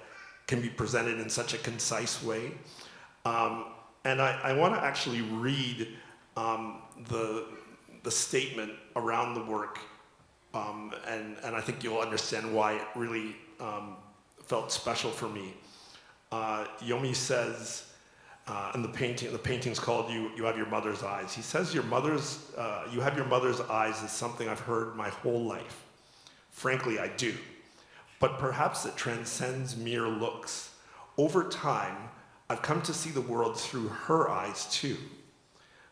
can be presented in such a concise way. And I want to actually read the statement around the work, and I think you'll understand why it really felt special for me. Yomi says, in the painting's called You Have Your Mother's Eyes. He says, you have your mother's eyes is something I've heard my whole life. Frankly, I do. But perhaps it transcends mere looks. Over time, I've come to see the world through her eyes too.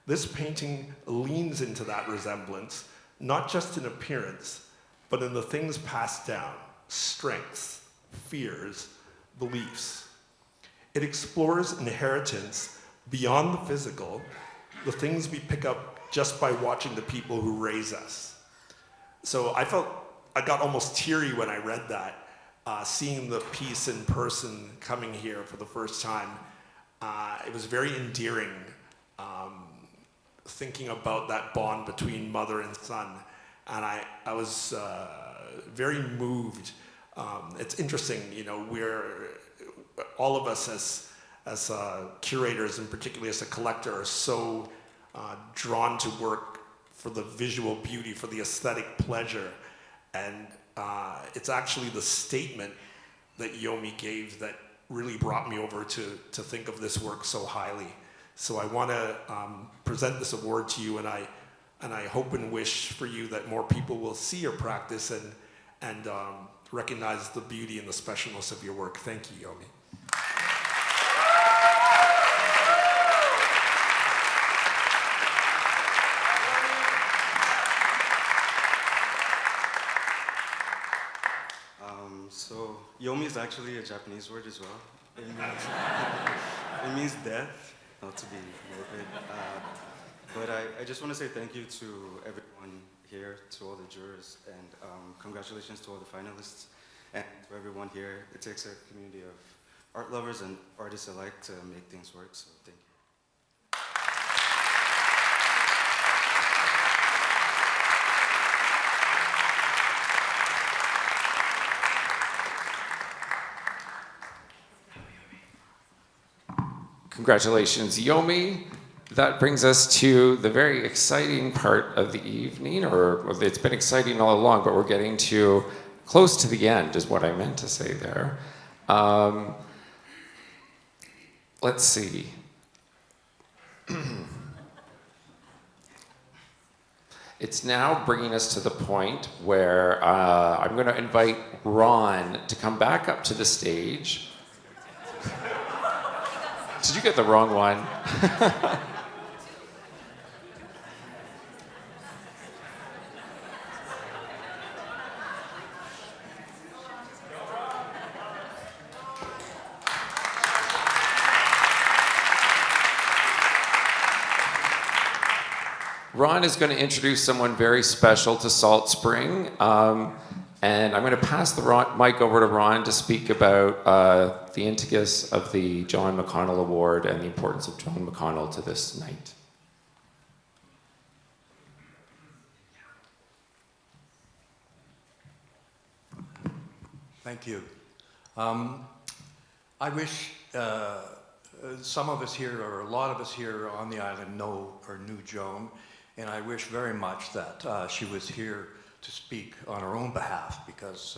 This painting leans into that resemblance, not just in appearance, but in the things passed down, strengths, fears, beliefs. It explores inheritance beyond the physical, the things we pick up just by watching the people who raise us. So I got almost teary when I read that, seeing the piece in person, coming here for the first time. It was very endearing, thinking about that bond between mother and son. And I was very moved. It's interesting, all of us as curators, and particularly as a collector, are so drawn to work for the visual beauty, for the aesthetic pleasure. And it's actually the statement that Yomi gave that really brought me over to think of this work so highly. So I want to present this award to you, and I hope and wish for you that more people will see your practice and recognize the beauty and the specialness of your work. Thank you, Yomi.
So Yomi is actually a Japanese word as well. It means death, not to be morbid. But I just want to say thank you to everyone here, to all the jurors, and congratulations to all the finalists, and to everyone here. It takes a community of art lovers and artists alike to make things work, so thank you.
Congratulations, Yomi. That brings us to the very exciting part of the evening, or it's been exciting all along, but we're getting to close to the end is what I meant to say there. Let's see. It's now bringing us to the point where I'm going to invite Ron to come back up to the stage. Did you get the wrong one? Ron is going to introduce someone very special to Salt Spring, and I'm going to pass the mic over to Ron to speak about the intigus of the John McConnell Award and the importance of John McConnell to this night.
Thank you. I wish some of us here, or a lot of us here on the island, know or knew Joan, and I wish very much that she was here to speak on her own behalf, because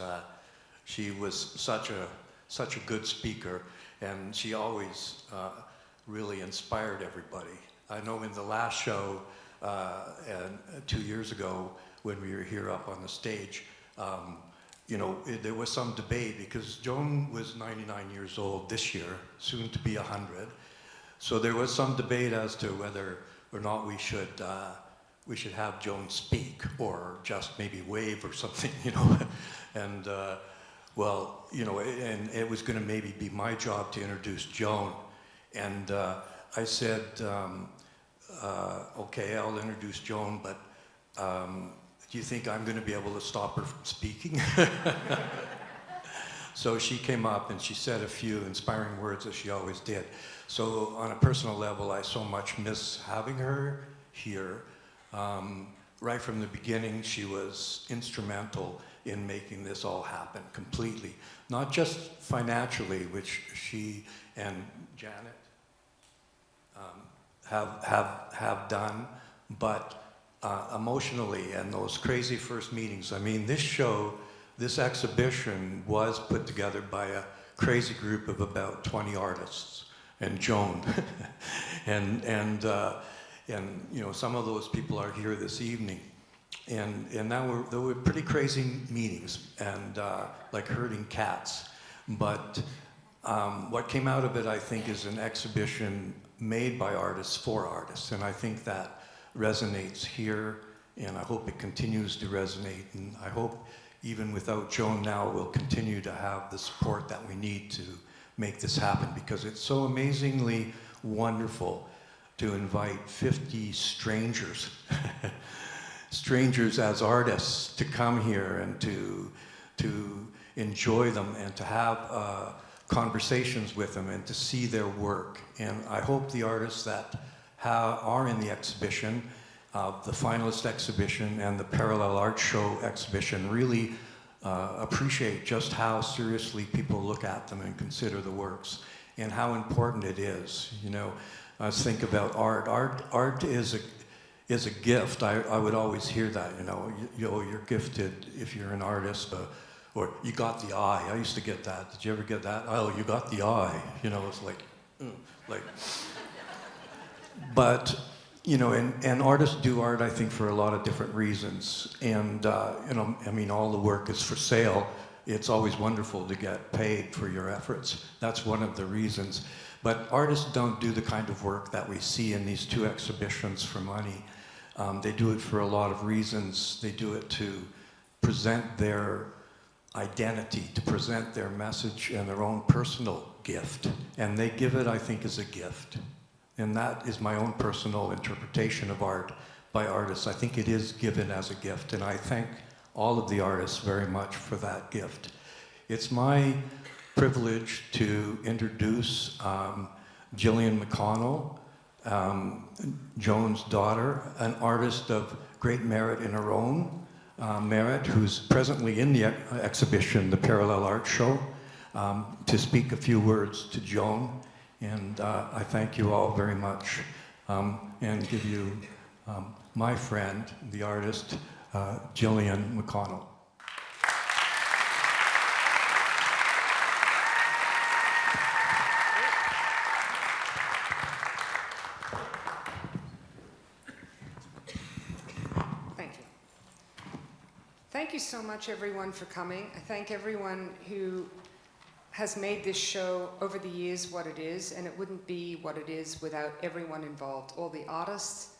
she was such a good speaker, and she always really inspired everybody. I know in the last show, and 2 years ago, when we were here up on the stage, you know, there was some debate, because Joan was 99 years old this year, soon to be 100. So there was some debate as to whether or not we should have Joan speak, or just maybe wave or something, you know. And well, you know, and it was going to maybe be my job to introduce Joan. And I said, okay, I'll introduce Joan, but do you think I'm going to be able to stop her from speaking? So she came up and she said a few inspiring words, as she always did. So on a personal level, I so much miss having her here. Right from the beginning, she was instrumental in making this all happen completely. Not just financially, which she and Janet have done, but emotionally, and those crazy first meetings. I mean, this show, this exhibition was put together by a crazy group of about 20 artists, and Joan. and you know, some of those people are here this evening. And there were pretty crazy meetings, and like herding cats. But what came out of it, I think, is an exhibition made by artists for artists. And I think that resonates here, and I hope it continues to resonate. And I hope even without Joan now, we'll continue to have the support that we need to make this happen, because it's so amazingly wonderful to invite 50 strangers, strangers as artists, to come here and to enjoy them, and to have conversations with them, and to see their work. And I hope the artists that are in the exhibition, the finalist exhibition and the Parallel Art Show exhibition, really appreciate just how seriously people look at them and consider the works, and how important it is. You know, let's think about art. Art is a gift. I would always hear that, you know, you're gifted if you're an artist, or you got the eye. I used to get that. Did you ever get that? Oh, you got the eye. You know, it's like. But, you know, and artists do art, I think, for a lot of different reasons. And, you know, I mean, all the work is for sale. It's always wonderful to get paid for your efforts. That's one of the reasons. But artists don't do the kind of work that we see in these two exhibitions for money. They do it for a lot of reasons. They do it to present their identity, to present their message and their own personal gift. And they give it, I think, as a gift. And that is my own personal interpretation of art by artists. I think it is given as a gift, and I thank all of the artists very much for that gift. It's my privilege to introduce Gillian McConnell, Joan's daughter, an artist of great merit in her own merit, who's presently in the exhibition, the Parallel Art Show, to speak a few words to Joan. And I thank you all very much, and give you my friend, the artist, Gillian McConnell.
Thank you. Thank you so much, everyone, for coming. I thank everyone who has made this show over the years what it is, and it wouldn't be what it is without everyone involved. All the artists,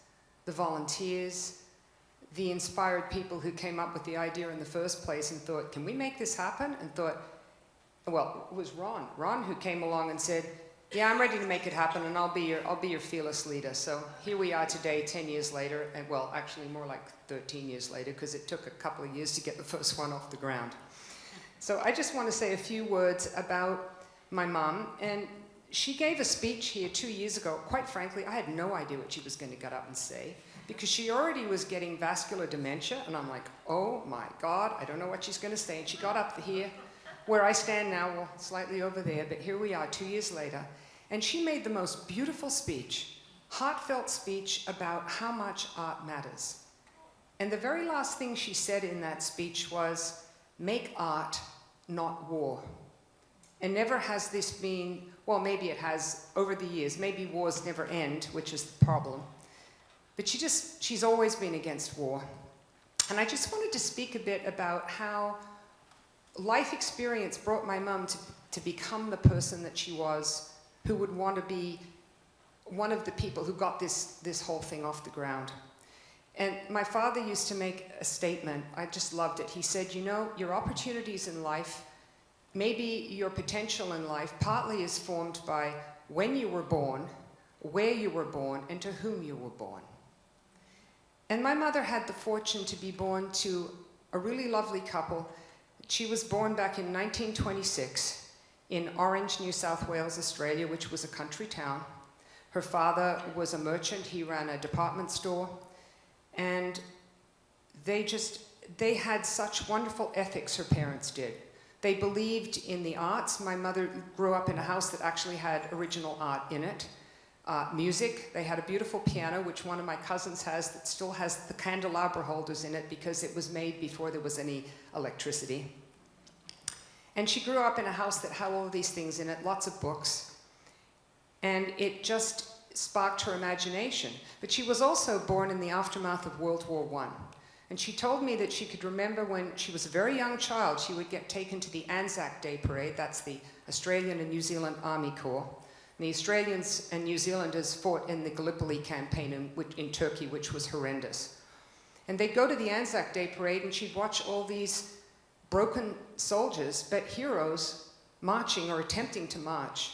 the volunteers, the inspired people who came up with the idea in the first place and thought, can we make this happen? And thought, well, it was Ron who came along and said, yeah, I'm ready to make it happen, and I'll be your fearless leader. So here we are today, 10 years later, and well, actually more like 13 years later, because it took a couple of years to get the first one off the ground. So I just want to say a few words about my mom. And she gave a speech here 2 years ago. Quite frankly, I had no idea what she was going to get up and say, because she already was getting vascular dementia. And I'm like, oh my God, I don't know what she's going to say. And she got up here where I stand now, well, slightly over there, but here we are 2 years later. And she made the most beautiful speech, heartfelt speech about how much art matters. And the very last thing she said in that speech was, make art, not war. And never has this been, well, maybe it has over the years, maybe wars never end, which is the problem. But she's always been against war. And I just wanted to speak a bit about how life experience brought my mum to become the person that she was, who would want to be one of the people who got this whole thing off the ground. And my father used to make a statement, I just loved it. He said, you know, your opportunities in life, maybe your potential in life, partly is formed by when you were born, where you were born, and to whom you were born. And my mother had the fortune to be born to a really lovely couple. She was born back in 1926 in Orange, New South Wales, Australia, which was a country town. Her father was a merchant. He ran a department store. And they had such wonderful ethics, her parents did. They believed in the arts. My mother grew up in a house that actually had original art in it. Music, they had a beautiful piano, which one of my cousins has, that still has the candelabra holders in it because it was made before there was any electricity. And she grew up in a house that had all of these things in it, lots of books. And it just sparked her imagination. But she was also born in the aftermath of World War I. And she told me that she could remember when she was a very young child, she would get taken to the Anzac Day Parade. That's the Australian and New Zealand Army Corps. And the Australians and New Zealanders fought in the Gallipoli campaign in Turkey, which was horrendous. And they'd go to the Anzac Day Parade and she'd watch all these broken soldiers, but heroes marching or attempting to march.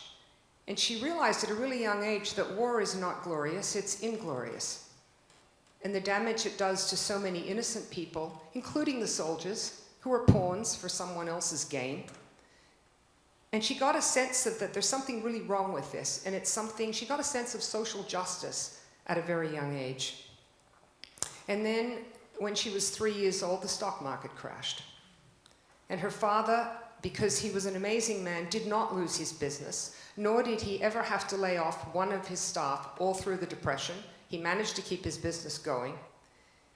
And she realized at a really young age that war is not glorious, it's inglorious. And the damage it does to so many innocent people, including the soldiers, who are pawns for someone else's gain. And she got a sense of that there's something really wrong with this, and it's something, she got a sense of social justice at a very young age. And then, when she was 3 years old, the stock market crashed. And her father, because he was an amazing man, did not lose his business, nor did he ever have to lay off one of his staff all through the Depression. He managed to keep his business going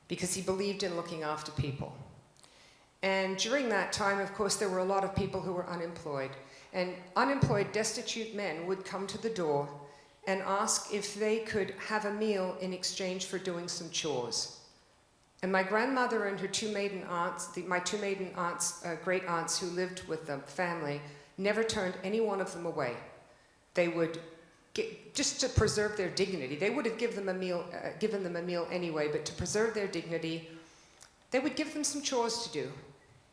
because he believed in looking after people. And during that time, of course, there were a lot of people who were unemployed. And unemployed, destitute men would come to the door and ask if they could have a meal in exchange for doing some chores. And my grandmother and her two maiden aunts, my two maiden aunts, great aunts who lived with the family, never turned any one of them away. They would just to preserve their dignity. They would have given them a meal anyway, but to preserve their dignity, they would give them some chores to do,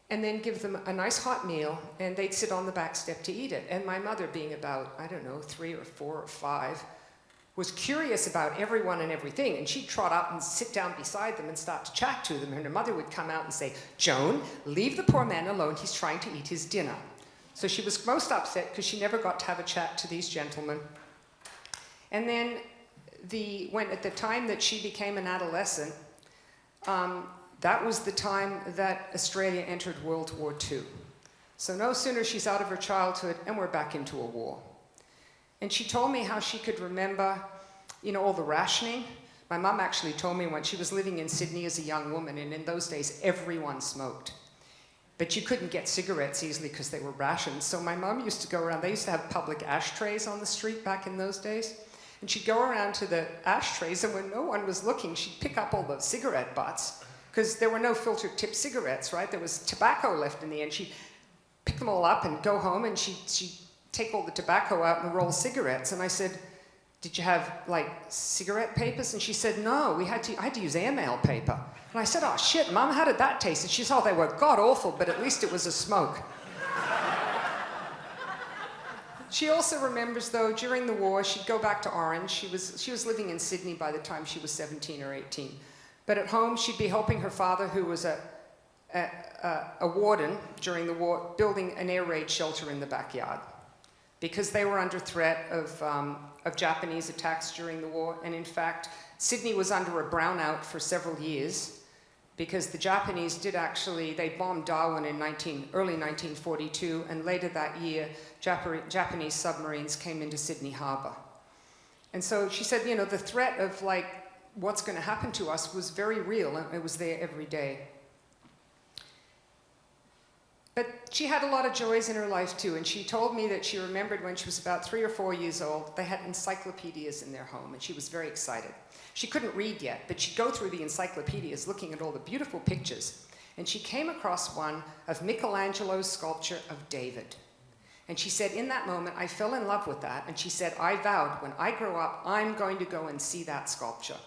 and then give them a nice hot meal, and they'd sit on the back step to eat it. And my mother, being about, I don't know, 3 or 4 or 5, was curious about everyone and everything, and she'd trot up and sit down beside them and start to chat to them, and her mother would come out and say, "Joan, leave the poor man alone, he's trying to eat his dinner." So she was most upset because she never got to have a chat to these gentlemen. And then at the time that she became an adolescent, that was the time that Australia entered World War II. So no sooner she's out of her childhood and we're back into a war. And she told me how she could remember, all the rationing. My mum actually told me when she was living in Sydney as a young woman, and in those days everyone smoked. But you couldn't get cigarettes easily because they were rationed. So my mum used to go around, they used to have public ashtrays on the street back in those days. And she'd go around to the ashtrays, and when no one was looking, she'd pick up all the cigarette butts, because there were no filtered tip cigarettes, right? There was tobacco left in the end. She'd pick them all up and go home, and she'd take all the tobacco out and roll cigarettes. And I said, "Did you have, cigarette papers?" And she said, "No, I had to use airmail paper." And I said, "Oh, shit, Mum, how did that taste?" And she said, "Oh, they were god-awful, but at least it was a smoke." She also remembers, though, during the war, she'd go back to Orange. She was living in Sydney by the time she was 17 or 18. But at home, she'd be helping her father, who was a warden during the war, building an air raid shelter in the backyard, because they were under threat of Japanese attacks during the war. And in fact, Sydney was under a brownout for several years because the Japanese did actually, they bombed Darwin in early 1942, and later that year, Japanese submarines came into Sydney Harbour. And so she said, you know, the threat of like, what's going to happen to us was very real, and it was there every day. But she had a lot of joys in her life too, and she told me that she remembered when she was about 3 or 4 years old, they had encyclopedias in their home, and she was very excited. She couldn't read yet, but she'd go through the encyclopedias looking at all the beautiful pictures, and she came across one of Michelangelo's sculpture of David. And she said, in that moment, I fell in love with that, and she said, I vowed, when I grow up, I'm going to go and see that sculpture.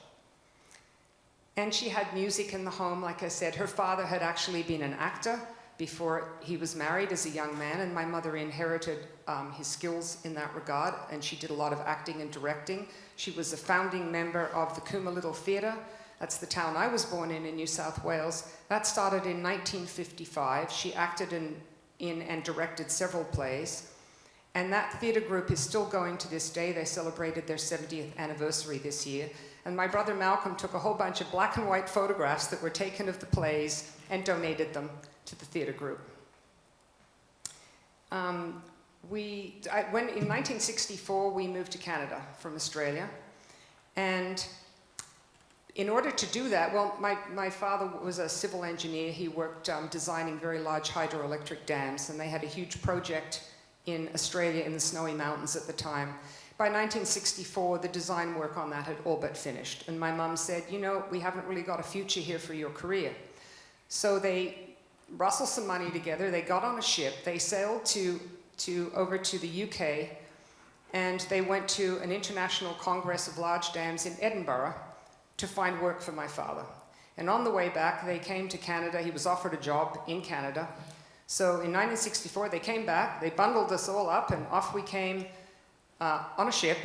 And she had music in the home, like I said. Her father had actually been an actor before he was married as a young man, and my mother inherited his skills in that regard, and she did a lot of acting and directing. She was a founding member of the Cooma Little Theatre. That's the town I was born in New South Wales. That started in 1955. She acted in and directed several plays, and that theatre group is still going to this day. They celebrated their 70th anniversary this year, and my brother Malcolm took a whole bunch of black and white photographs that were taken of the plays and donated them to the theatre group. When in 1964 we moved to Canada from Australia, and in order to do that, well, my father was a civil engineer. He worked designing very large hydroelectric dams, and they had a huge project in Australia in the Snowy Mountains at the time. By 1964, the design work on that had all but finished, and my mum said, you know, we haven't really got a future here for your career. So they rustled some money together, they got on a ship, they sailed over to the UK, and they went to an international congress of large dams in Edinburgh to find work for my father. And on the way back, they came to Canada. He was offered a job in Canada. So in 1964, they came back, they bundled us all up, and off we came on a ship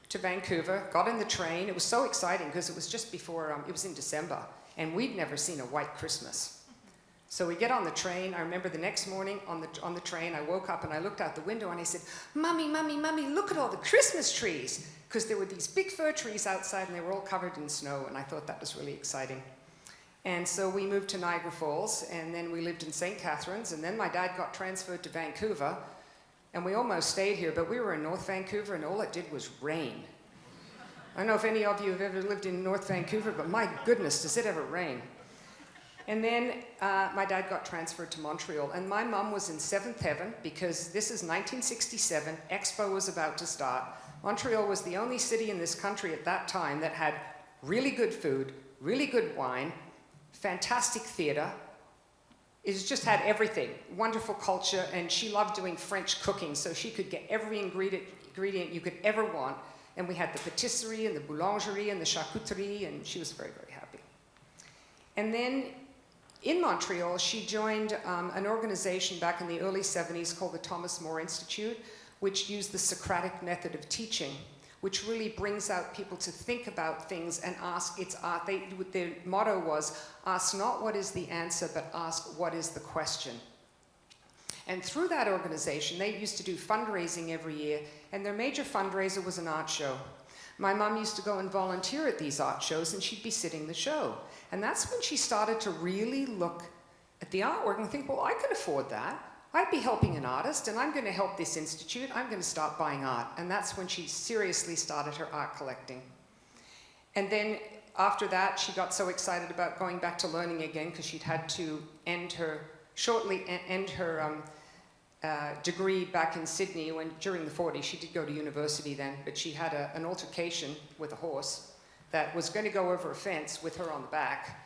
to Vancouver, got in the train. It was so exciting because it was just before, it was in December, and we'd never seen a white Christmas. So we get on the train. I remember the next morning on the train, I woke up and I looked out the window and I said, Mummy, Mummy, Mummy, look at all the Christmas trees. Because there were these big fir trees outside and they were all covered in snow, and I thought that was really exciting. And so we moved to Niagara Falls, and then we lived in St. Catharines, and then my dad got transferred to Vancouver, and we almost stayed here, but we were in North Vancouver and all it did was rain. I don't know if any of you have ever lived in North Vancouver, but my goodness, does it ever rain. And then my dad got transferred to Montreal, and my mum was in seventh heaven because this is 1967, Expo was about to start. Montreal was the only city in this country at that time that had really good food, really good wine, fantastic theatre. It just had everything, wonderful culture, and she loved doing French cooking, so she could get every ingredient you could ever want. And we had the patisserie and the boulangerie and the charcuterie, and she was very, very happy. And then in Montreal, she joined an organization back in the early 70s called the Thomas More Institute, which used the Socratic method of teaching, which really brings out people to think about things and ask. Their motto was, ask not what is the answer, but ask what is the question. And through that organization, they used to do fundraising every year, and their major fundraiser was an art show. My mom used to go and volunteer at these art shows, and she'd be sitting the show. And that's when she started to really look at the artwork and think, well, I could afford that. I'd be helping an artist, and I'm going to help this institute. I'm going to start buying art. And that's when she seriously started her art collecting. And then after that, she got so excited about going back to learning again because she'd had to end her degree back in Sydney during the 40s. She did go to university then, but she had an altercation with a horse that was going to go over a fence with her on the back.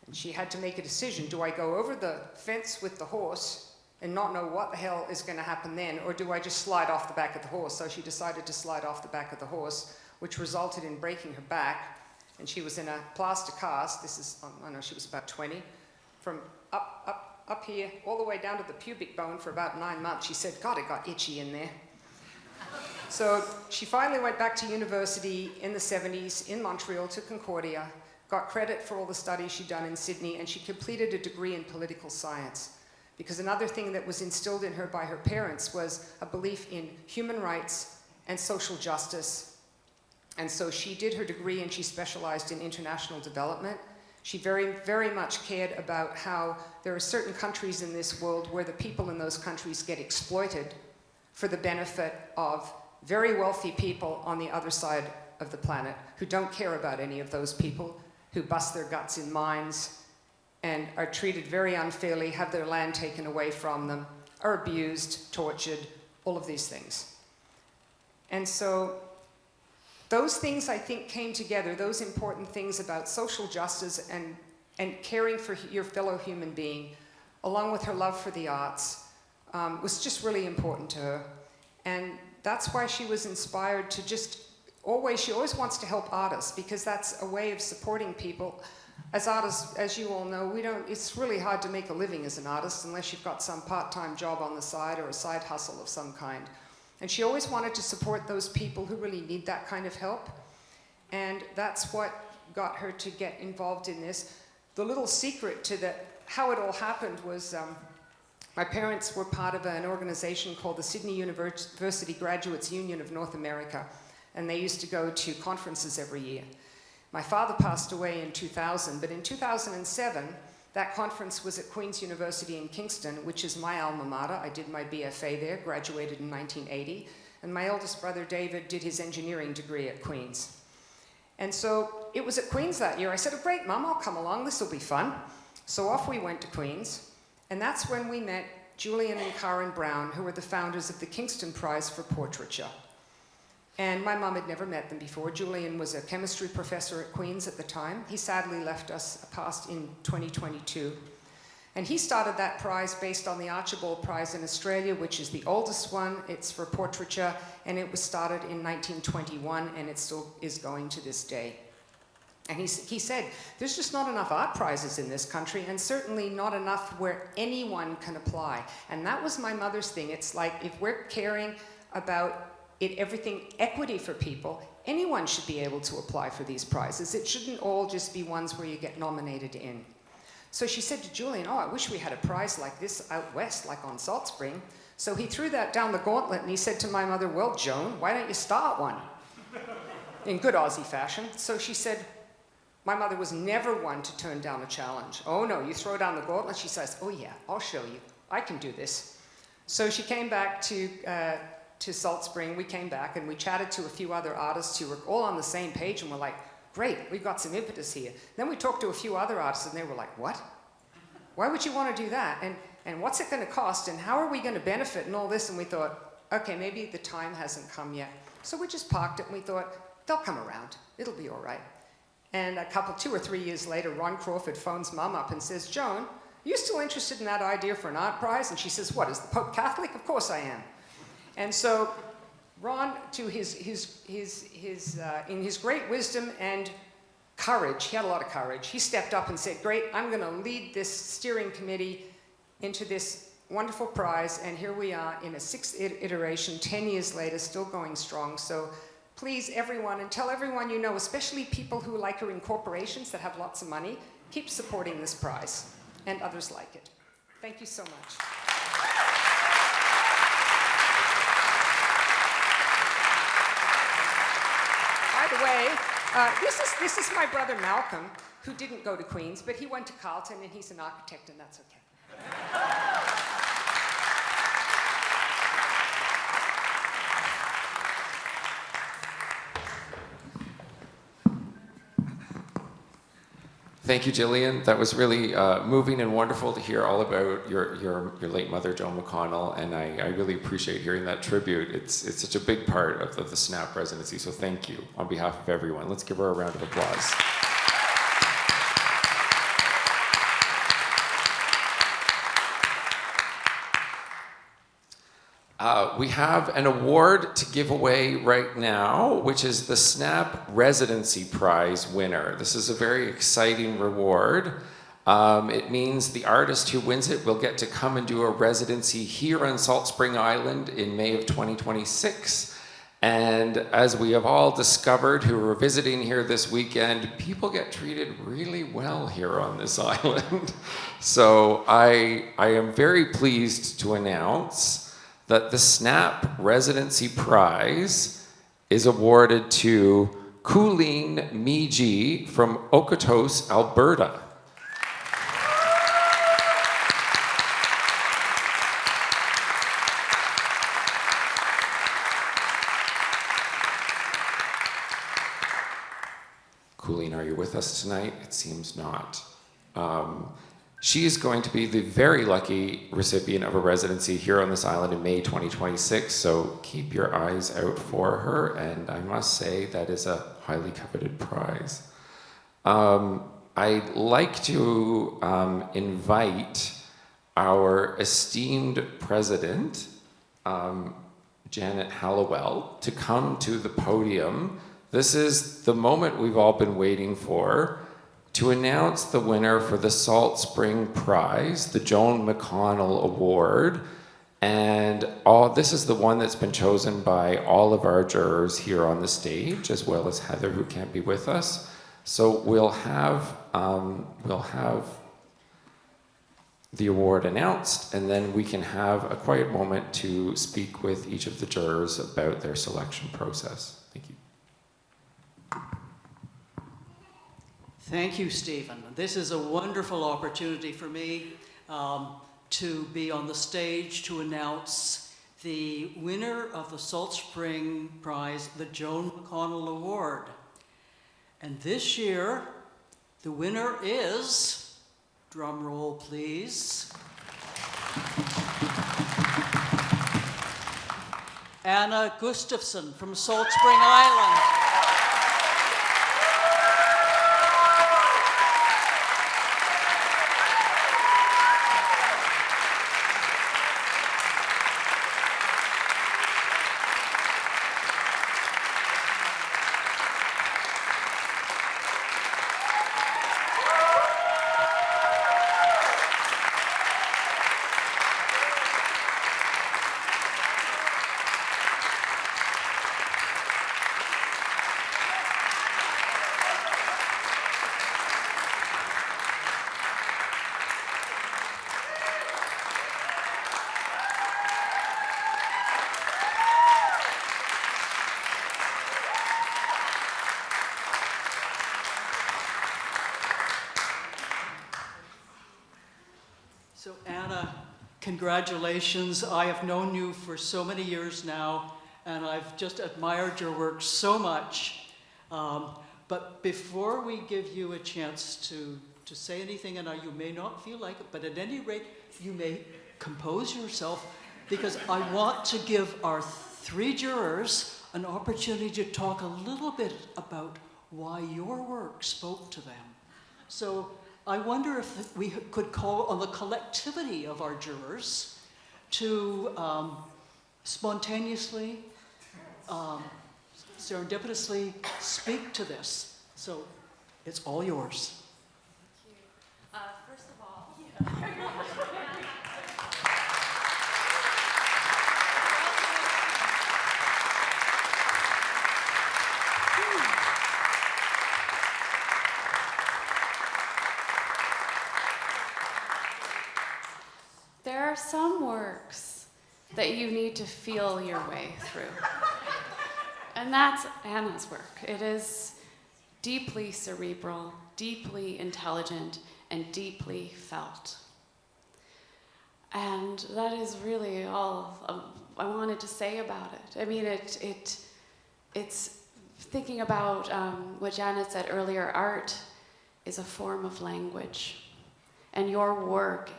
And she had to make a decision. Do I go over the fence with the horse and not know what the hell is going to happen then, or do I just slide off the back of the horse? So she decided to slide off the back of the horse, which resulted in breaking her back. And she was in a plaster cast. This is, I know she was about 20, from up here, all the way down to the pubic bone for about 9 months. She said, God, it got itchy in there. So she finally went back to university in the 70s in Montreal, to Concordia, got credit for all the studies she'd done in Sydney, and she completed a degree in political science. Because another thing that was instilled in her by her parents was a belief in human rights and social justice. And so she did her degree and she specialized in international development. She very, very much cared about how there are certain countries in this world where the people in those countries get exploited for the benefit of very wealthy people on the other side of the planet who don't care about any of those people, who bust their guts in mines and are treated very unfairly, have their land taken away from them, are abused, tortured, all of these things. And so those things, I think, came together, those important things about social justice and caring for your fellow human being, along with her love for the arts, was just really important to her. And that's why she was inspired to just she always wants to help artists, because that's a way of supporting people. As artists, as you all know, it's really hard to make a living as an artist unless you've got some part-time job on the side or a side hustle of some kind. And she always wanted to support those people who really need that kind of help. And that's what got her to get involved in this. The little secret to how it all happened was my parents were part of an organization called the Sydney University Graduates Union of North America, and they used to go to conferences every year. My father passed away in 2000, but in 2007, that conference was at Queen's University in Kingston, which is my alma mater. I did my BFA there, graduated in 1980, and my eldest brother David did his engineering degree at Queen's. And so it was at Queen's that year. I said, oh, great, Mum, I'll come along, this will be fun. So off we went to Queen's, and that's when we met Julian and Karen Brown, who were the founders of the Kingston Prize for Portraiture. And my mum had never met them before. Julian was a chemistry professor at Queen's at the time. He sadly left us, passed in 2022. And he started that prize based on the Archibald Prize in Australia, which is the oldest one. It's for portraiture, and it was started in 1921, and it still is going to this day. And he said, there's just not enough art prizes in this country, and certainly not enough where anyone can apply. And that was my mother's thing. It's like, if we're caring about everything equity for people, anyone should be able to apply for these prizes. It shouldn't all just be ones where you get nominated in. So she said to Julian, oh, I wish we had a prize like this out west, like on Salt Spring. So he threw that down the gauntlet and he said to my mother, well, Joan, why don't you start one? In good Aussie fashion. So she said, my mother was never one to turn down a challenge. Oh no, you throw down the gauntlet? She says, oh yeah, I'll show you. I can do this. So she came back to Salt Spring. We came back and we chatted to a few other artists who were all on the same page, and we're like, great, we've got some impetus here. Then we talked to a few other artists and they were like, what? Why would you want to do that? And what's it going to cost? And how are we going to benefit and all this? And we thought, okay, maybe the time hasn't come yet. So we just parked it and we thought, they'll come around. It'll be all right. And 2 or 3 years later, Ron Crawford phones Mum up and says, Joan, are you still interested in that idea for an art prize? And she says, what, is the Pope Catholic? Of course I am. And so Ron, to in his great wisdom and courage, he had a lot of courage, he stepped up and said, great, I'm going to lead this steering committee into this wonderful prize, and here we are in a 6th iteration, 10 years later, still going strong. So please, everyone, and tell everyone you know, especially people who like are in corporations that have lots of money, keep supporting this prize, and others like it. Thank you so much. By the way, this is my brother Malcolm, who didn't go to Queen's, but he went to Carleton, and he's an architect, and that's okay.
Thank you, Jillian. That was really moving and wonderful to hear all about your late mother, Joan McConnell, and I really appreciate hearing that tribute. It's such a big part of the SNAP residency, so thank you on behalf of everyone. Let's give her a round of applause. We have an award to give away right now, which is the SNAP Residency Prize winner. This is a very exciting reward. It means the artist who wins it will get to come and do a residency here on Salt Spring Island in May of 2026. And as we have all discovered who are visiting here this weekend, people get treated really well here on this island. So I am very pleased to announce that the SNAP Residency Prize is awarded to Colleen Meiji from Okotos, Alberta. Colleen, are you with us tonight? It seems not. She is going to be the very lucky recipient of a residency here on this island in May 2026, so keep your eyes out for her, and I must say that is a highly coveted prize. I'd like to invite our esteemed president, Janet Hallowell, to come to the podium. This is the moment we've all been waiting for, to announce the winner for the Salt Spring Prize, the Joan McConnell Award. And this is the one that's been chosen by all of our jurors here on the stage, as well as Heather, who can't be with us. So we'll have the award announced, and then we can have a quiet moment to speak with each of the jurors about their selection process. Thank you.
Thank you, Stephen. This is a wonderful opportunity for me to be on the stage to announce the winner of the Salt Spring Prize, the Joan McConnell Award. And this year, the winner is, drum roll please, Anna Gustafson from Salt Spring Island. So Anna, congratulations. I have known you for so many years now, and I've just admired your work so much. But before we give you a chance to say anything, and you may not feel like it, but at any rate, you may compose yourself, because I want to give our three jurors an opportunity to talk a little bit about why your work spoke to them. So I wonder if we could call on the collectivity of our jurors to spontaneously, serendipitously speak to this. So it's all yours.
Thank you. First of all, there are some works that you need to feel your way through. And that's Anna's work. It is deeply cerebral, deeply intelligent, and deeply felt. And that is really all I wanted to say about it. I mean, it's thinking about what Janet said earlier, art is a form of language. And your work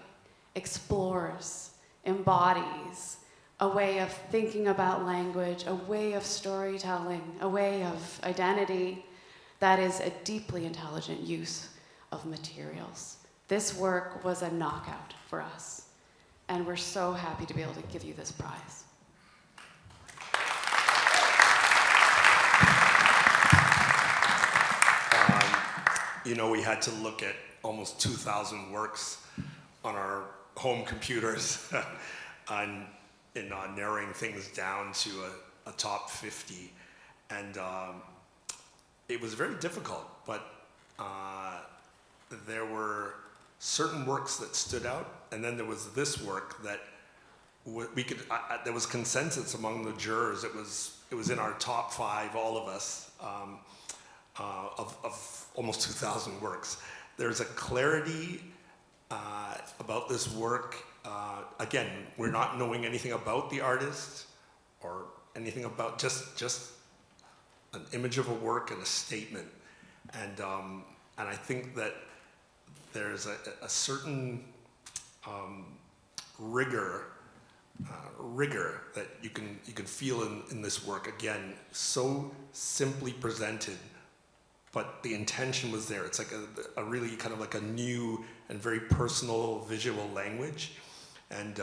explores, embodies a way of thinking about language, a way of storytelling, a way of identity that is a deeply intelligent use of materials. This work was a knockout for us, and we're so happy to be able to give you this prize.
You know, we had to look at almost 2,000 works on our home computers and narrowing things down to a top 50. And it was very difficult, but there were certain works that stood out, and then there was this work that there was consensus among the jurors. It was in our top 5, all of us. of almost 2,000 works. There's a clarity about this work. Again, we're not knowing anything about the artist or anything about just an image of a work and a statement. And I think that there's a certain rigor that you can feel in this work. Again, so simply presented, but the intention was there. It's like a really kind of like a new and very personal visual language. And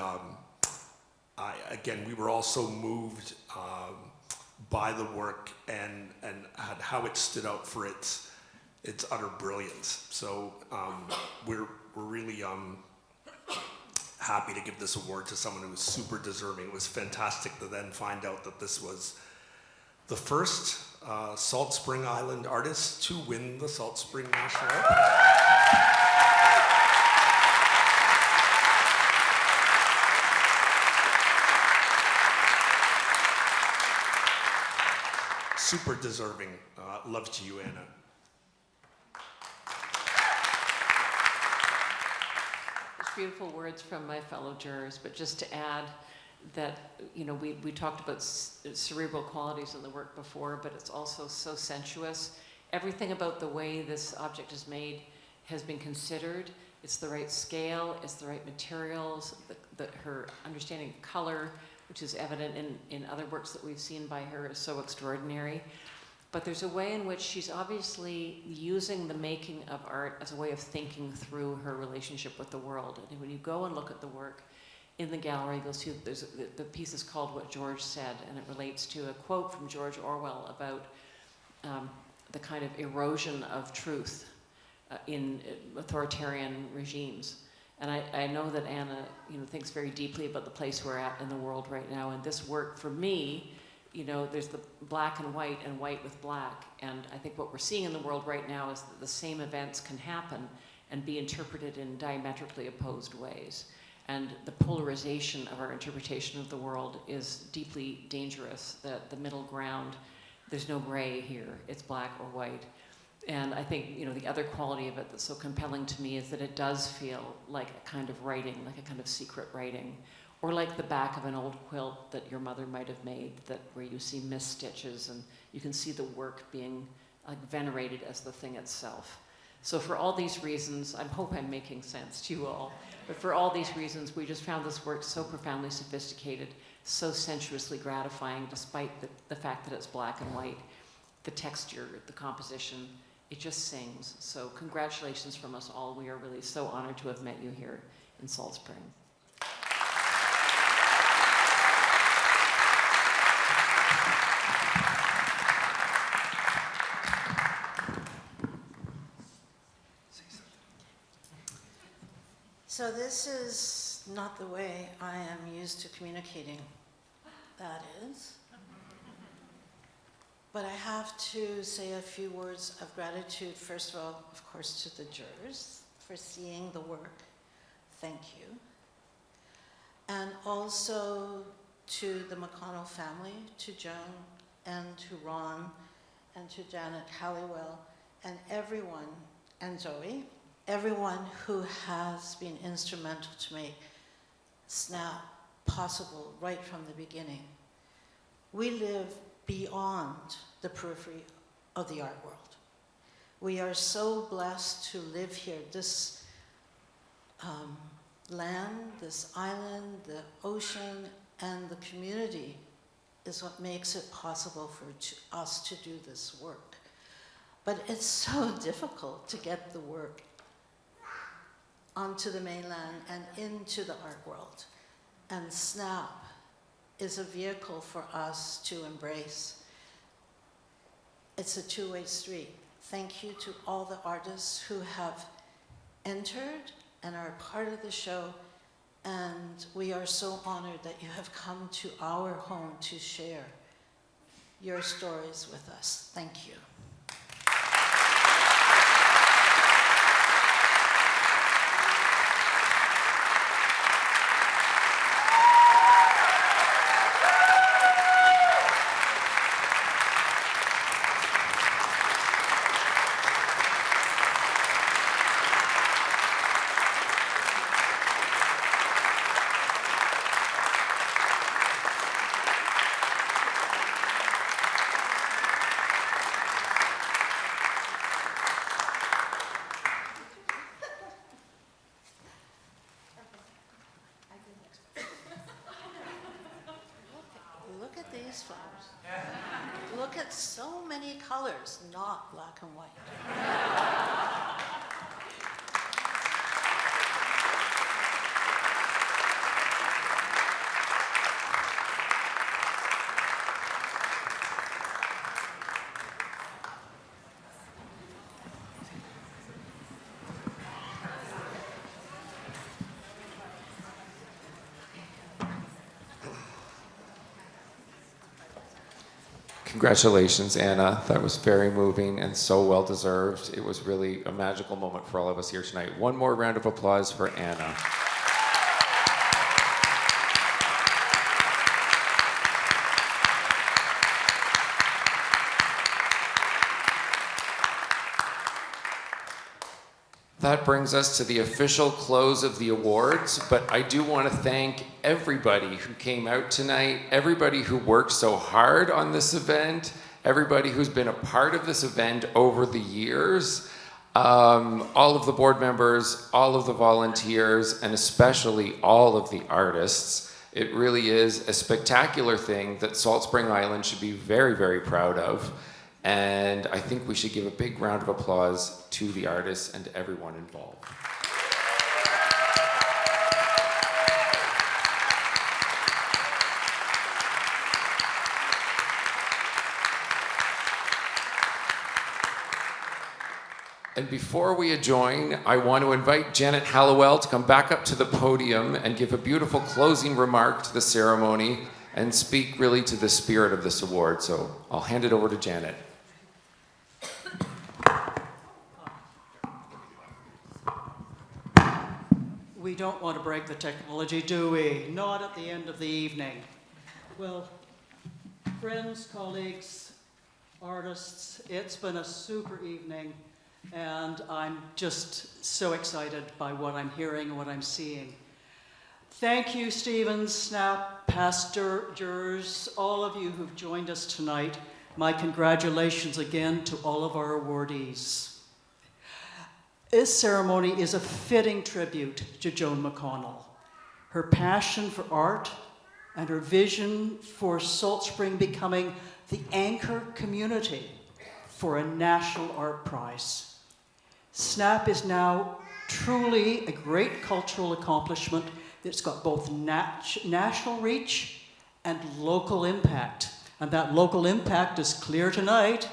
again, we were all so moved by the work and how it stood out for its utter brilliance. So we're really happy to give this award to someone who was super deserving. It was fantastic to then find out that this was the first Salt Spring Island artist to win the Salt Spring National Award. Super deserving. Love to you, Anna.
Beautiful words from my fellow jurors, but just to add that, you know, we talked about cerebral qualities in the work before, but it's also so sensuous. Everything about the way this object is made has been considered. It's the right scale, it's the right materials, her understanding of color, which is evident in other works that we've seen by her, is so extraordinary. But there's a way in which she's obviously using the making of art as a way of thinking through her relationship with the world. And when you go and look at the work in the gallery, you'll see that the piece is called What George Said, and it relates to a quote from George Orwell about the kind of erosion of truth in authoritarian regimes. And I know that Anna, you know, thinks very deeply about the place we're at in the world right now. And this work, for me, you know, there's the black and white with black. And I think what we're seeing in the world right now is that the same events can happen and be interpreted in diametrically opposed ways. And the polarization of our interpretation of the world is deeply dangerous. The middle ground, there's no gray here. It's black or white. And I think, you know, the other quality of it that's so compelling to me is that it does feel like a kind of writing, like a kind of secret writing, or like the back of an old quilt that your mother might have made, where you see missed stitches and you can see the work being venerated as the thing itself. So for all these reasons, I hope I'm making sense to you all, but for all these reasons, we just found this work so profoundly sophisticated, so sensuously gratifying, despite the fact that it's black and white, the texture, the composition, it just sings. So congratulations from us all. We are really so honored to have met you here in Salt Spring.
So this is not the way I am used to communicating, that is. But I have to say a few words of gratitude, first of all, of course, to the jurors for seeing the work. Thank you. And also to the McConnell family, to Joan and to Ron and to Janet Halliwell and everyone, and Zoe, everyone who has been instrumental to make SNAP possible right from the beginning. We live beyond the periphery of the art world. We are so blessed to live here. This land, this island, the ocean, and the community is what makes it possible for us to do this work. But it's so difficult to get the work onto the mainland and into the art world. And SNAP is a vehicle for us to embrace. It's a two-way street. Thank you to all the artists who have entered and are part of the show. And we are so honored that you have come to our home to share your stories with us. Thank you. so many colors, not black and white.
Congratulations, Anna. That was very moving and so well deserved. It was really a magical moment for all of us here tonight. One more round of applause for Anna. That brings us to the official close of the awards, but I do want to thank everybody who came out tonight, everybody who worked so hard on this event, everybody who's been a part of this event over the years, all of the board members, all of the volunteers, and especially all of the artists. It really is a spectacular thing that Salt Spring Island should be very, very proud of. And I think we should give a big round of applause to the artists and to everyone involved. And before we adjourn, I want to invite Janet Hallowell to come back up to the podium and give a beautiful closing remark to the ceremony and speak really to the spirit of this award. So I'll hand it over to Janet.
We don't want to break the technology, do we? Not at the end of the evening. Well, friends, colleagues, artists, it's been a super evening, and I'm just so excited by what I'm hearing and what I'm seeing. Thank you, Stephen, SNAP, past jurors, all of you who've joined us tonight. My congratulations again to all of our awardees. This ceremony is a fitting tribute to Joan McConnell. Her passion for art and her vision for Salt Spring becoming the anchor community for a national art prize. SNAP is now truly a great cultural accomplishment that's got both national reach and local impact. And that local impact is clear tonight.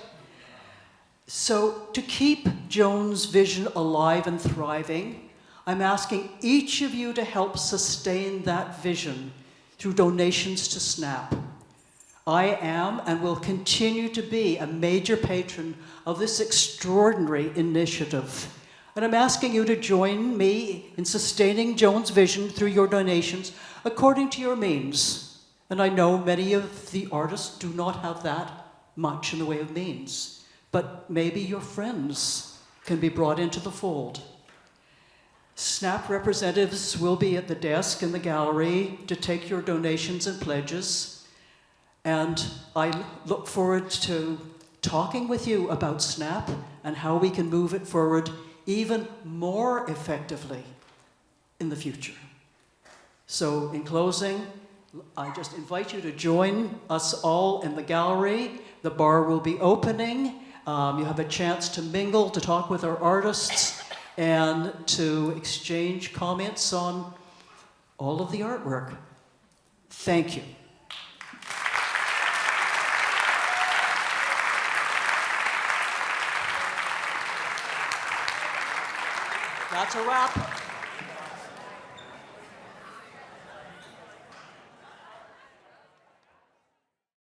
So to keep Joan's vision alive and thriving, I'm asking each of you to help sustain that vision through donations to SNAP. I am and will continue to be a major patron of this extraordinary initiative. And I'm asking you to join me in sustaining Joan's vision through your donations according to your means. And I know many of the artists do not have that much in the way of means. But maybe your friends can be brought into the fold. SNAP representatives will be at the desk in the gallery to take your donations and pledges. And I look forward to talking with you about SNAP and how we can move it forward even more effectively in the future. So in closing, I just invite you to join us all in the gallery. The bar will be opening. You have a chance to mingle, to talk with our artists, and to exchange comments on all of the artwork. Thank you. That's a wrap.